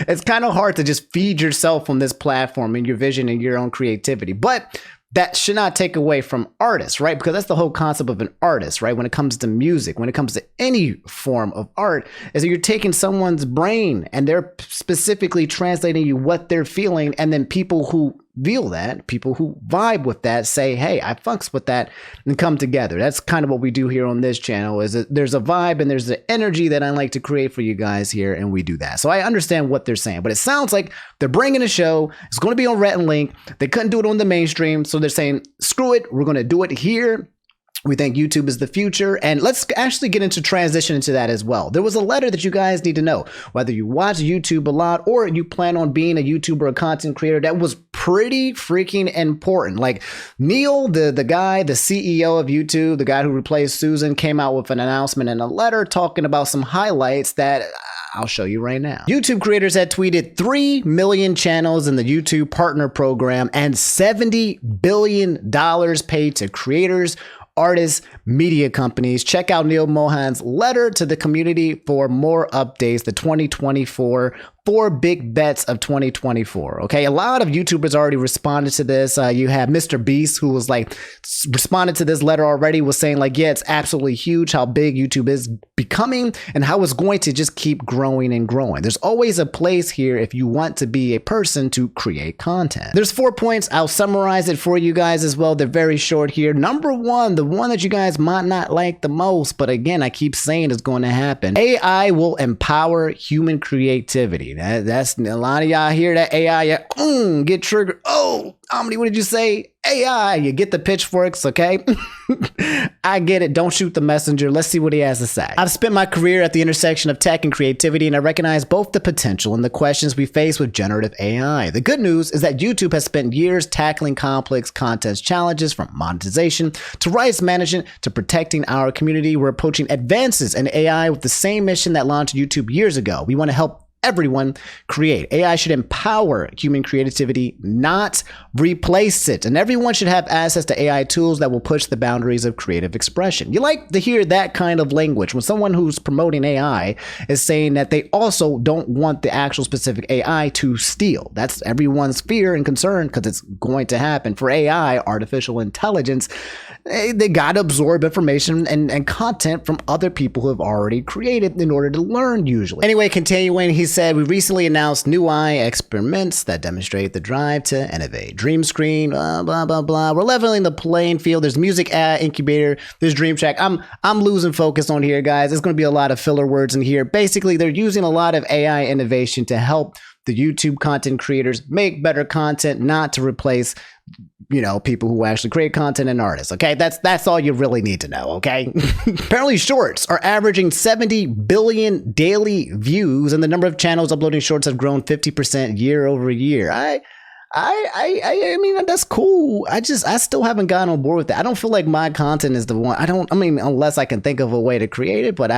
It's kind of hard to just feed yourself on this platform and your vision and your own creativity, but that should not take away from artists, right? Because that's the whole concept of an artist, right? When it comes to music, when it comes to any form of art, is that you're taking someone's brain and they're specifically translating you what they're feeling, and then people who feel that, people who vibe with that, say, hey, I fucks with that, and come together. That's kind of what we do here on this channel, is that there's a vibe and there's the energy that I like to create for you guys here, and we do that. So I understand what they're saying, but it sounds like they're bringing a show. It's going to be on Rhett Link. They couldn't do it on the mainstream, so they're saying, screw it, we're going to do it here. We think YouTube is the future, and let's actually get into transition into that as well. There was a letter that you guys need to know, whether you watch YouTube a lot or you plan on being a YouTuber or content creator, that was pretty freaking important. Like Neil, the guy, the CEO of YouTube, the guy who replaced Susan, came out with an announcement and a letter talking about some highlights that I'll show you right now. YouTube creators had tweeted 3 million channels in the YouTube Partner Program and $70 billion paid to creators artists, media companies. Check out Neil Mohan's letter to the community for more updates, the 2024 4 big bets of 2024. Okay, a lot of YouTubers already responded to this. You have Mr. Beast, who was like responded to this letter already, was saying like, yeah, it's absolutely huge how big YouTube is becoming and how it's going to just keep growing and growing. There's always a place here if you want to be a person to create content. There's 4 points. I'll summarize it for you guys as well. They're very short here. Number 1, the one that you guys might not like the most, but again, I keep saying it's going to happen. AI will empower human creativity. That's a lot of y'all hear that AI, get triggered. Oh, Omni, what did you say? AI, you get the pitchforks, okay? I get it. Don't shoot the messenger. Let's see what he has to say. I've spent my career at the intersection of tech and creativity, and I recognize both the potential and the questions we face with generative AI. The good news is that YouTube has spent years tackling complex content challenges, from monetization to rights management to protecting our community. We're approaching advances in AI with the same mission that launched YouTube years ago. We want to help everyone create. AI should empower human creativity, not replace it. And everyone should have access to AI tools that will push the boundaries of creative expression. You like to hear that kind of language when someone who's promoting AI is saying that they also don't want the actual specific AI to steal. That's everyone's fear and concern, because it's going to happen. For AI, artificial intelligence, they got to absorb information and content from other people who have already created in order to learn, usually. Anyway, continuing, he said, we recently announced new AI experiments that demonstrate the drive to innovate. Dream Screen, blah, blah, blah. We're leveling the playing field. There's music incubator. There's Dream Track. I'm losing focus on here, guys. There's going to be a lot of filler words in here. Basically, they're using a lot of AI innovation to help the YouTube content creators make better content, not to replace, people who actually create content and artists. Okay, that's all you really need to know. Okay. Apparently, shorts are averaging 70 billion daily views, and the number of channels uploading shorts have grown 50% year over year. I mean, that's cool. I still haven't gotten on board with that. I don't feel like my content is the one. Unless I can think of a way to create it, but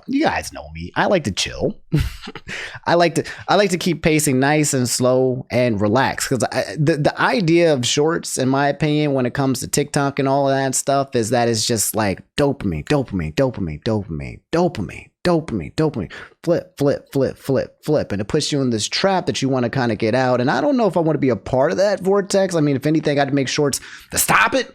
you guys know me. I like to chill. I like to keep pacing nice and slow and relax, because the idea of shorts, in my opinion, when it comes to TikTok and all of that stuff, is that it's just like dopamine, flip, and it puts you in this trap that you want to kind of get out. And I don't know if I want to be a part of that vortex. I mean, if anything, I'd make shorts to stop it,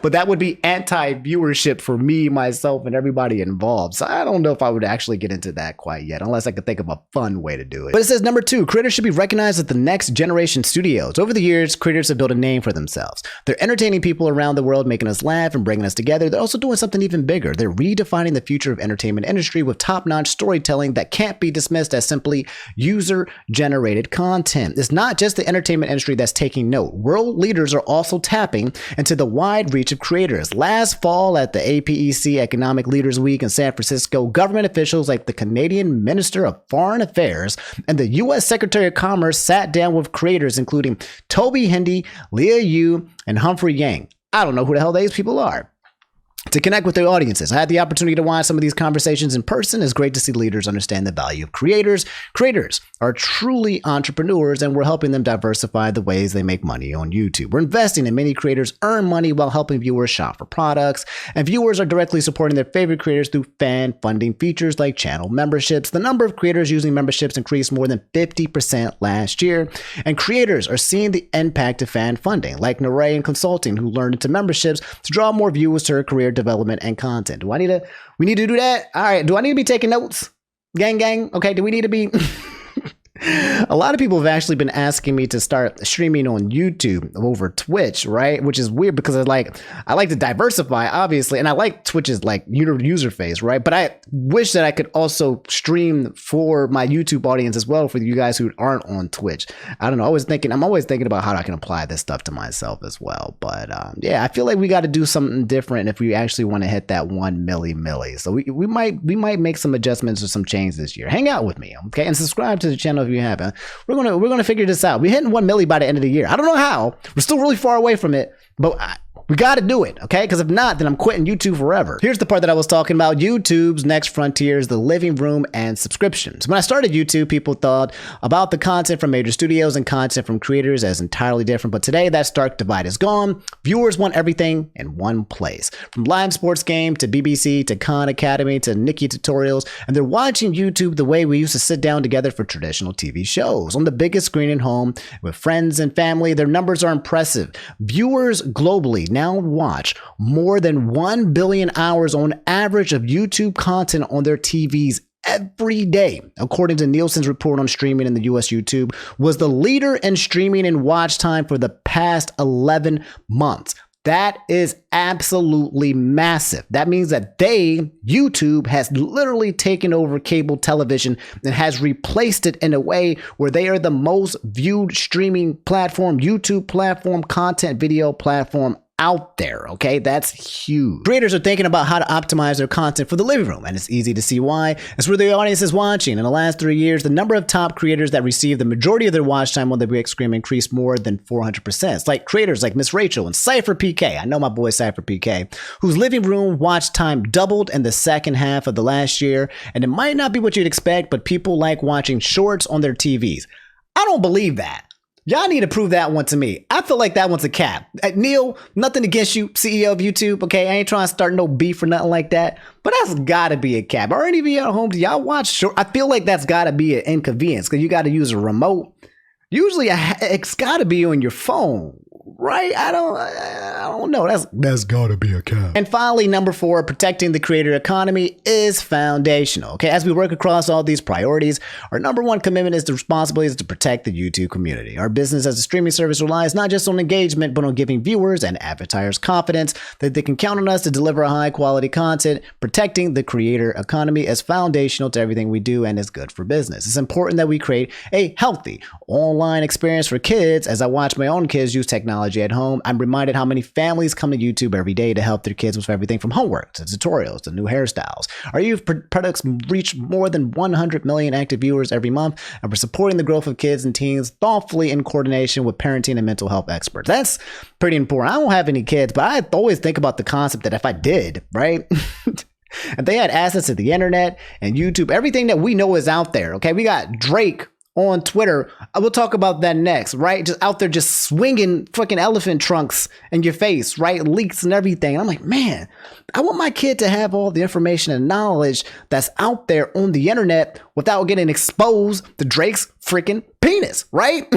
but that would be anti-viewership for me, myself, and everybody involved. So I don't know if I would actually get into that quite yet, unless I could think of a fun way to do it. But it says, number 2, creators should be recognized as the next generation studios. Over the years, creators have built a name for themselves. They're entertaining people around the world, making us laugh and bringing us together. They're also doing something even bigger. They're redefining the future of entertainment industry with top-notch storytelling that can't be dismissed as simply user-generated content. It's not just the entertainment industry that's taking note. World leaders are also tapping into the wide reach of creators. Last fall at the APEC Economic Leaders Week in San Francisco, government officials like the Canadian Minister of Foreign Affairs and the U.S. Secretary of Commerce sat down with creators including Toby Hindi, Leah Yu, and Humphrey Yang. I don't know who the hell these people are. To connect with their audiences, I had the opportunity to watch some of these conversations in person. It's great to see leaders understand the value of creators. Creators are truly entrepreneurs, and we're helping them diversify the ways they make money on YouTube. We're investing in many creators earn money while helping viewers shop for products, and viewers are directly supporting their favorite creators through fan funding features like channel memberships. The number of creators using memberships increased more than 50% last year, and creators are seeing the impact of fan funding, like Narayan Consulting, who learned into memberships to draw more viewers to her career development and content. We need to do that? All right. Do I need to be taking notes? Gang. Okay. Do we need to be? A lot of people have actually been asking me to start streaming on YouTube over Twitch, right? Which is weird because I like to diversify, obviously, and I like Twitch's like user face, right? But I wish that I could also stream for my YouTube audience as well, for you guys who aren't on Twitch. I don't know. I'm always thinking about how I can apply this stuff to myself as well. But yeah, I feel like we got to do something different if we actually want to hit that 1 milli. So we might make some adjustments or some changes this year. Hang out with me, okay? And subscribe to the channel if you haven't. We're gonna figure this out. We're hitting 1 milli by the end of the year. I don't know how. We're still really far away from it, but We got to do it, okay? Because if not, then I'm quitting YouTube forever. Here's the part that I was talking about. YouTube's next frontier is the living room and subscriptions. When I started YouTube, people thought about the content from major studios and content from creators as entirely different. But today, that stark divide is gone. Viewers want everything in one place. From live sports game to BBC to Khan Academy to Nikki tutorials. And they're watching YouTube the way we used to sit down together for traditional TV shows. On the biggest screen at home with friends and family, their numbers are impressive. Viewers globally now watch more than 1 billion hours on average of YouTube content on their TVs every day. According to Nielsen's report on streaming in the US, YouTube was the leader in streaming and watch time for the past 11 months. That is absolutely massive. That means that YouTube has literally taken over cable television and has replaced it in a way where they are the most viewed streaming platform, YouTube platform, content video platform out there, okay? That's huge. Creators are thinking about how to optimize their content for the living room, and it's easy to see why. It's where the audience is watching. In the last 3 years, the number of top creators that receive the majority of their watch time on the big screen increased more than 400%. It's like creators like Miss Rachel and Cypher PK. I know my boy Cypher PK, whose living room watch time doubled in the second half of the last year, and it might not be what you'd expect, but people like watching shorts on their TVs. I don't believe that. Y'all need to prove that one to me. I feel like that one's a cap. Neil, nothing against you, CEO of YouTube, okay? I ain't trying to start no beef or nothing like that, but that's gotta be a cap. Are any of you at home, do y'all watch short? I feel like that's gotta be an inconvenience because you gotta use a remote. Usually it's gotta be on your phone, right? I don't know. That's gotta be a cap. And finally, number 4, protecting the creator economy is foundational. Okay, as we work across all these priorities, our number 1 commitment is the responsibility is to protect the YouTube community. Our business as a streaming service relies not just on engagement, but on giving viewers and advertisers confidence that they can count on us to deliver high quality content. Protecting the creator economy is foundational to everything we do and is good for business. It's important that we create a healthy online experience for kids. As I watch my own kids use technology at home, I'm reminded how many families come to YouTube every day to help their kids with everything from homework to tutorials to new hairstyles. Our youth products reach more than 100 million active viewers every month, and we're supporting the growth of kids and teens thoughtfully in coordination with parenting and mental health experts. That's pretty important. I don't have any kids, but I always think about the concept that if I did, right? If they had access to the internet and YouTube, everything that we know is out there, okay? We got Drake on Twitter. I will talk about that next, right? Just out there just swinging fucking elephant trunks in your face, right? Leaks and everything. And I'm like, man, I want my kid to have all the information and knowledge that's out there on the internet without getting exposed to Drake's freaking penis, right?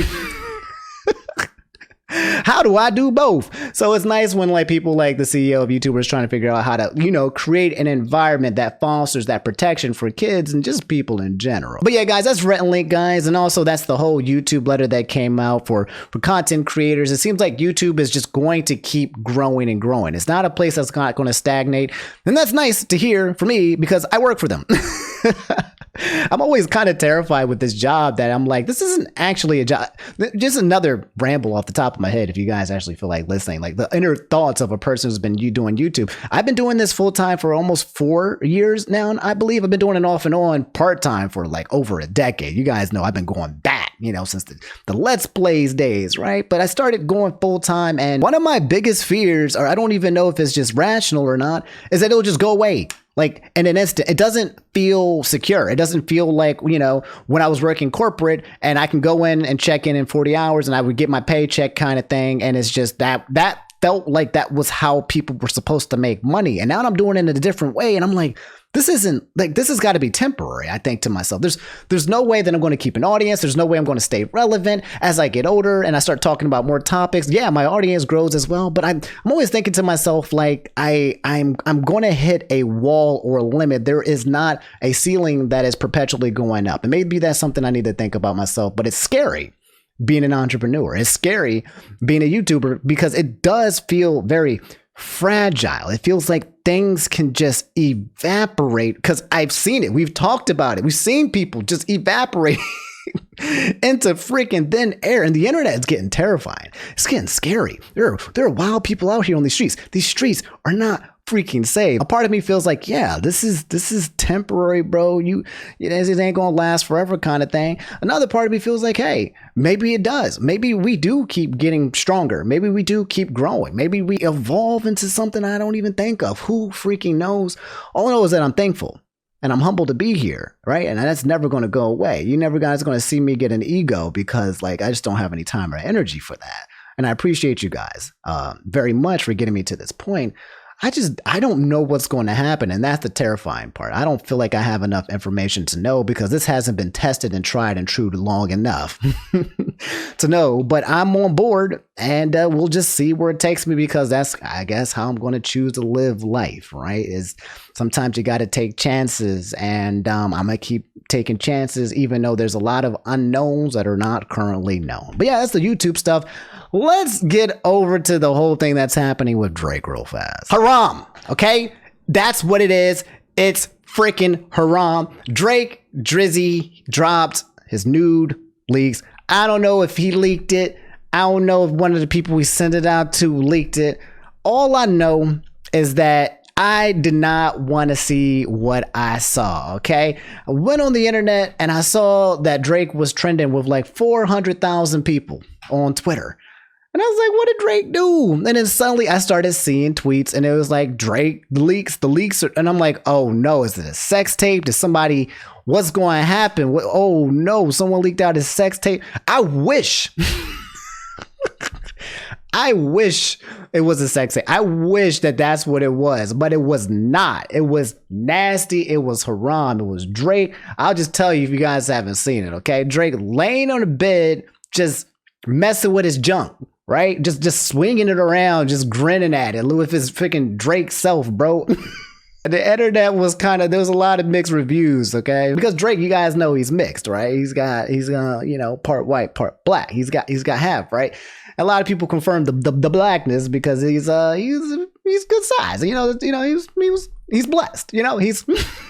How do I do both? So it's nice when like people like the CEO of YouTube is trying to figure out how to, create an environment that fosters that protection for kids and just people in general. But yeah, guys, that's Rhett Link, guys. And also that's the whole YouTube letter that came out for content creators. It seems like YouTube is just going to keep growing and growing. It's not a place that's not going to stagnate. And that's nice to hear for me because I work for them. I'm always kind of terrified with this job that I'm like, this isn't actually a job. Just another ramble off the top of my head. If you guys actually feel like listening, like the inner thoughts of a person who's been doing YouTube. I've been doing this full time for almost 4 years now. And I believe I've been doing it off and on part time for like over a decade. You guys know I've been going back, since the Let's Plays days, right? But I started going full time. And one of my biggest fears, or I don't even know if it's just rational or not, is that it'll just go away. Like in an instant. It doesn't feel secure. It doesn't feel like, when I was working corporate and I can go in and check in 40 hours and I would get my paycheck kind of thing. And it's just that felt like that was how people were supposed to make money. And now I'm doing it in a different way. And I'm like, this has got to be temporary, I think to myself. There's no way that I'm going to keep an audience. There's no way I'm going to stay relevant as I get older and I start talking about more topics. Yeah, my audience grows as well, but I'm always thinking to myself, like, I'm going to hit a wall or a limit. There is not a ceiling that is perpetually going up. And maybe that's something I need to think about myself, but it's scary being an entrepreneur. It's scary being a YouTuber because it does feel very fragile. It feels like things can just evaporate because I've seen it. We've talked about it. We've seen people just evaporate into freaking thin air, and the internet is getting terrifying. It's getting scary. There are wild people out here on these streets. These streets are not freaking say. A part of me feels like, yeah, this is temporary, bro. It ain't gonna last forever kind of thing. Another part of me feels like, hey, maybe it does. Maybe we do keep getting stronger. Maybe we do keep growing. Maybe we evolve into something I don't even think of. Who freaking knows? All I know is that I'm thankful and I'm humbled to be here, right? And that's never going to go away. You never guys going to see me get an ego because like I just don't have any time or energy for that. And I appreciate you guys very much for getting me to this point. I don't know what's going to happen. And that's the terrifying part. I don't feel like I have enough information to know because this hasn't been tested and tried and true long enough to know. But I'm on board and we'll just see where it takes me because that's, I guess, how I'm going to choose to live life, right? Is sometimes you got to take chances and I'm going to keep taking chances even though there's a lot of unknowns that are not currently known. But yeah, that's the YouTube stuff. Let's get over to the whole thing that's happening with Drake real fast. Haram, okay? That's what it is. It's freaking haram. Drake Drizzy dropped his nude leaks. I don't know if he leaked it. I don't know if one of the people we sent it out to leaked it. All I know is that I did not want to see what I saw, okay? I went on the internet and I saw that Drake was trending with like 400,000 people on Twitter. And I was like, what did Drake do? And then suddenly I started seeing tweets and it was like Drake leaks, and I'm like, oh no, is it a sex tape? Did somebody, what's going to happen? Oh no, someone leaked out his sex tape. I wish it was a sex tape. I wish that that's what it was, but it was not. It was nasty. It was haram. It was Drake. I'll just tell you if you guys haven't seen it, okay? Drake laying on the bed, just messing with his junk. Right? Just swinging it around, just grinning at it with his freaking Drake self, bro. The internet was there was a lot of mixed reviews, okay? Because Drake, you guys know he's mixed, right? He's got part white, part black. He's got half, right? A lot of people confirmed the blackness because he's good size. He's blessed.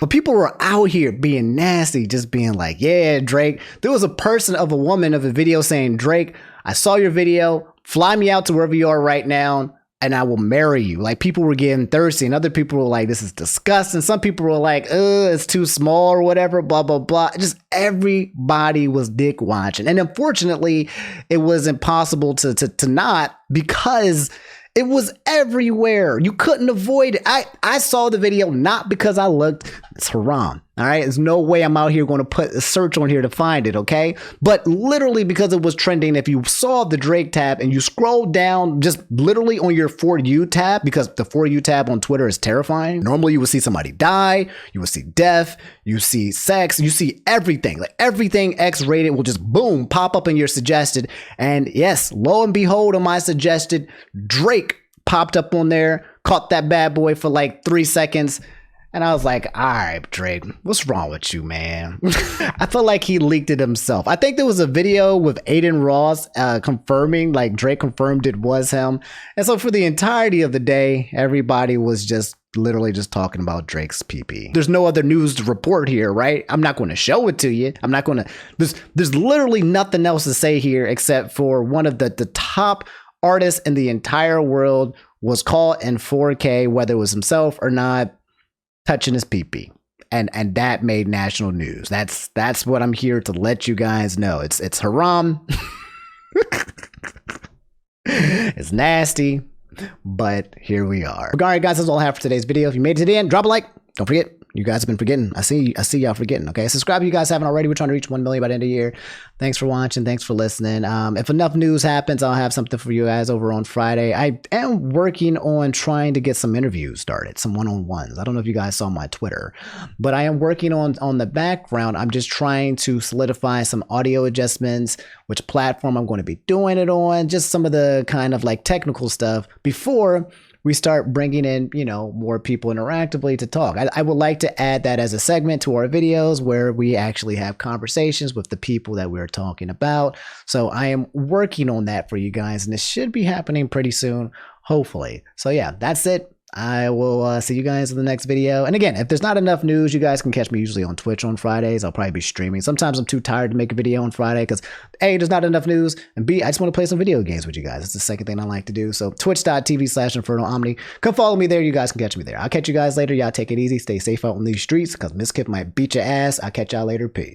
But people were out here being nasty, just being like, yeah, Drake. There was a woman of a video saying, Drake, I saw your video. Fly me out to wherever you are right now and I will marry you. Like people were getting thirsty and other people were like, this is disgusting. Some people were like, it's too small or whatever, blah, blah, blah. Just everybody was dick watching. And unfortunately, it was impossible to not because it was everywhere. You couldn't avoid it. I saw the video not because I looked. It's haram. All right. There's no way I'm out here going to put a search on here to find it. OK, but literally because it was trending. If you saw the Drake tab and you scroll down just literally on your For You tab, because the For You tab on Twitter is terrifying. Normally you would see somebody die. You would see death. You see sex. You see everything. Like everything X-rated will just boom pop up in your suggested. And yes, lo and behold, on my suggested, Drake popped up on there, caught that bad boy for like 3 seconds. And I was like, all right, Drake, what's wrong with you, man? I felt like he leaked it himself. I think there was a video with Aiden Ross confirming, like Drake confirmed it was him. And so for the entirety of the day, everybody was just literally just talking about Drake's pee-pee. There's no other news to report here, right? I'm not going to show it to you. I'm not going to, there's literally nothing else to say here except for one of the top artists in the entire world was caught in 4K, whether it was himself or not, touching his pee-pee. And that made national news. That's what I'm here to let you guys know. It's haram. It's nasty, but here we are. All right, guys, that's all I have for today's video. If you made it to the end, drop a like. Don't forget, you guys have been forgetting. I see y'all forgetting, okay? Subscribe if you guys haven't already. We're trying to reach 1 million by the end of the year. Thanks for watching. Thanks for listening. If enough news happens, I'll have something for you guys over on Friday. I am working on trying to get some interviews started, some one-on-ones. I don't know if you guys saw my Twitter, but I am working on the background. I'm just trying to solidify some audio adjustments, which platform I'm going to be doing it on, just some of the kind of like technical stuff before we start bringing in, more people interactively to talk. I would like to add that as a segment to our videos where we actually have conversations with the people that we're talking about. So I am working on that for you guys, and it should be happening pretty soon, hopefully. So yeah, that's it. I will see you guys in the next video. And again, if there's not enough news, you guys can catch me usually on Twitch on Fridays. I'll probably be streaming. Sometimes I'm too tired to make a video on Friday because A, there's not enough news, and B, I just want to play some video games with you guys. It's the second thing I like to do. So twitch.tv/InfernoOmni. Come follow me there. You guys can catch me there. I'll catch you guys later. Y'all take it easy. Stay safe out on these streets because Mizkif might beat your ass. I'll catch y'all later. Peace.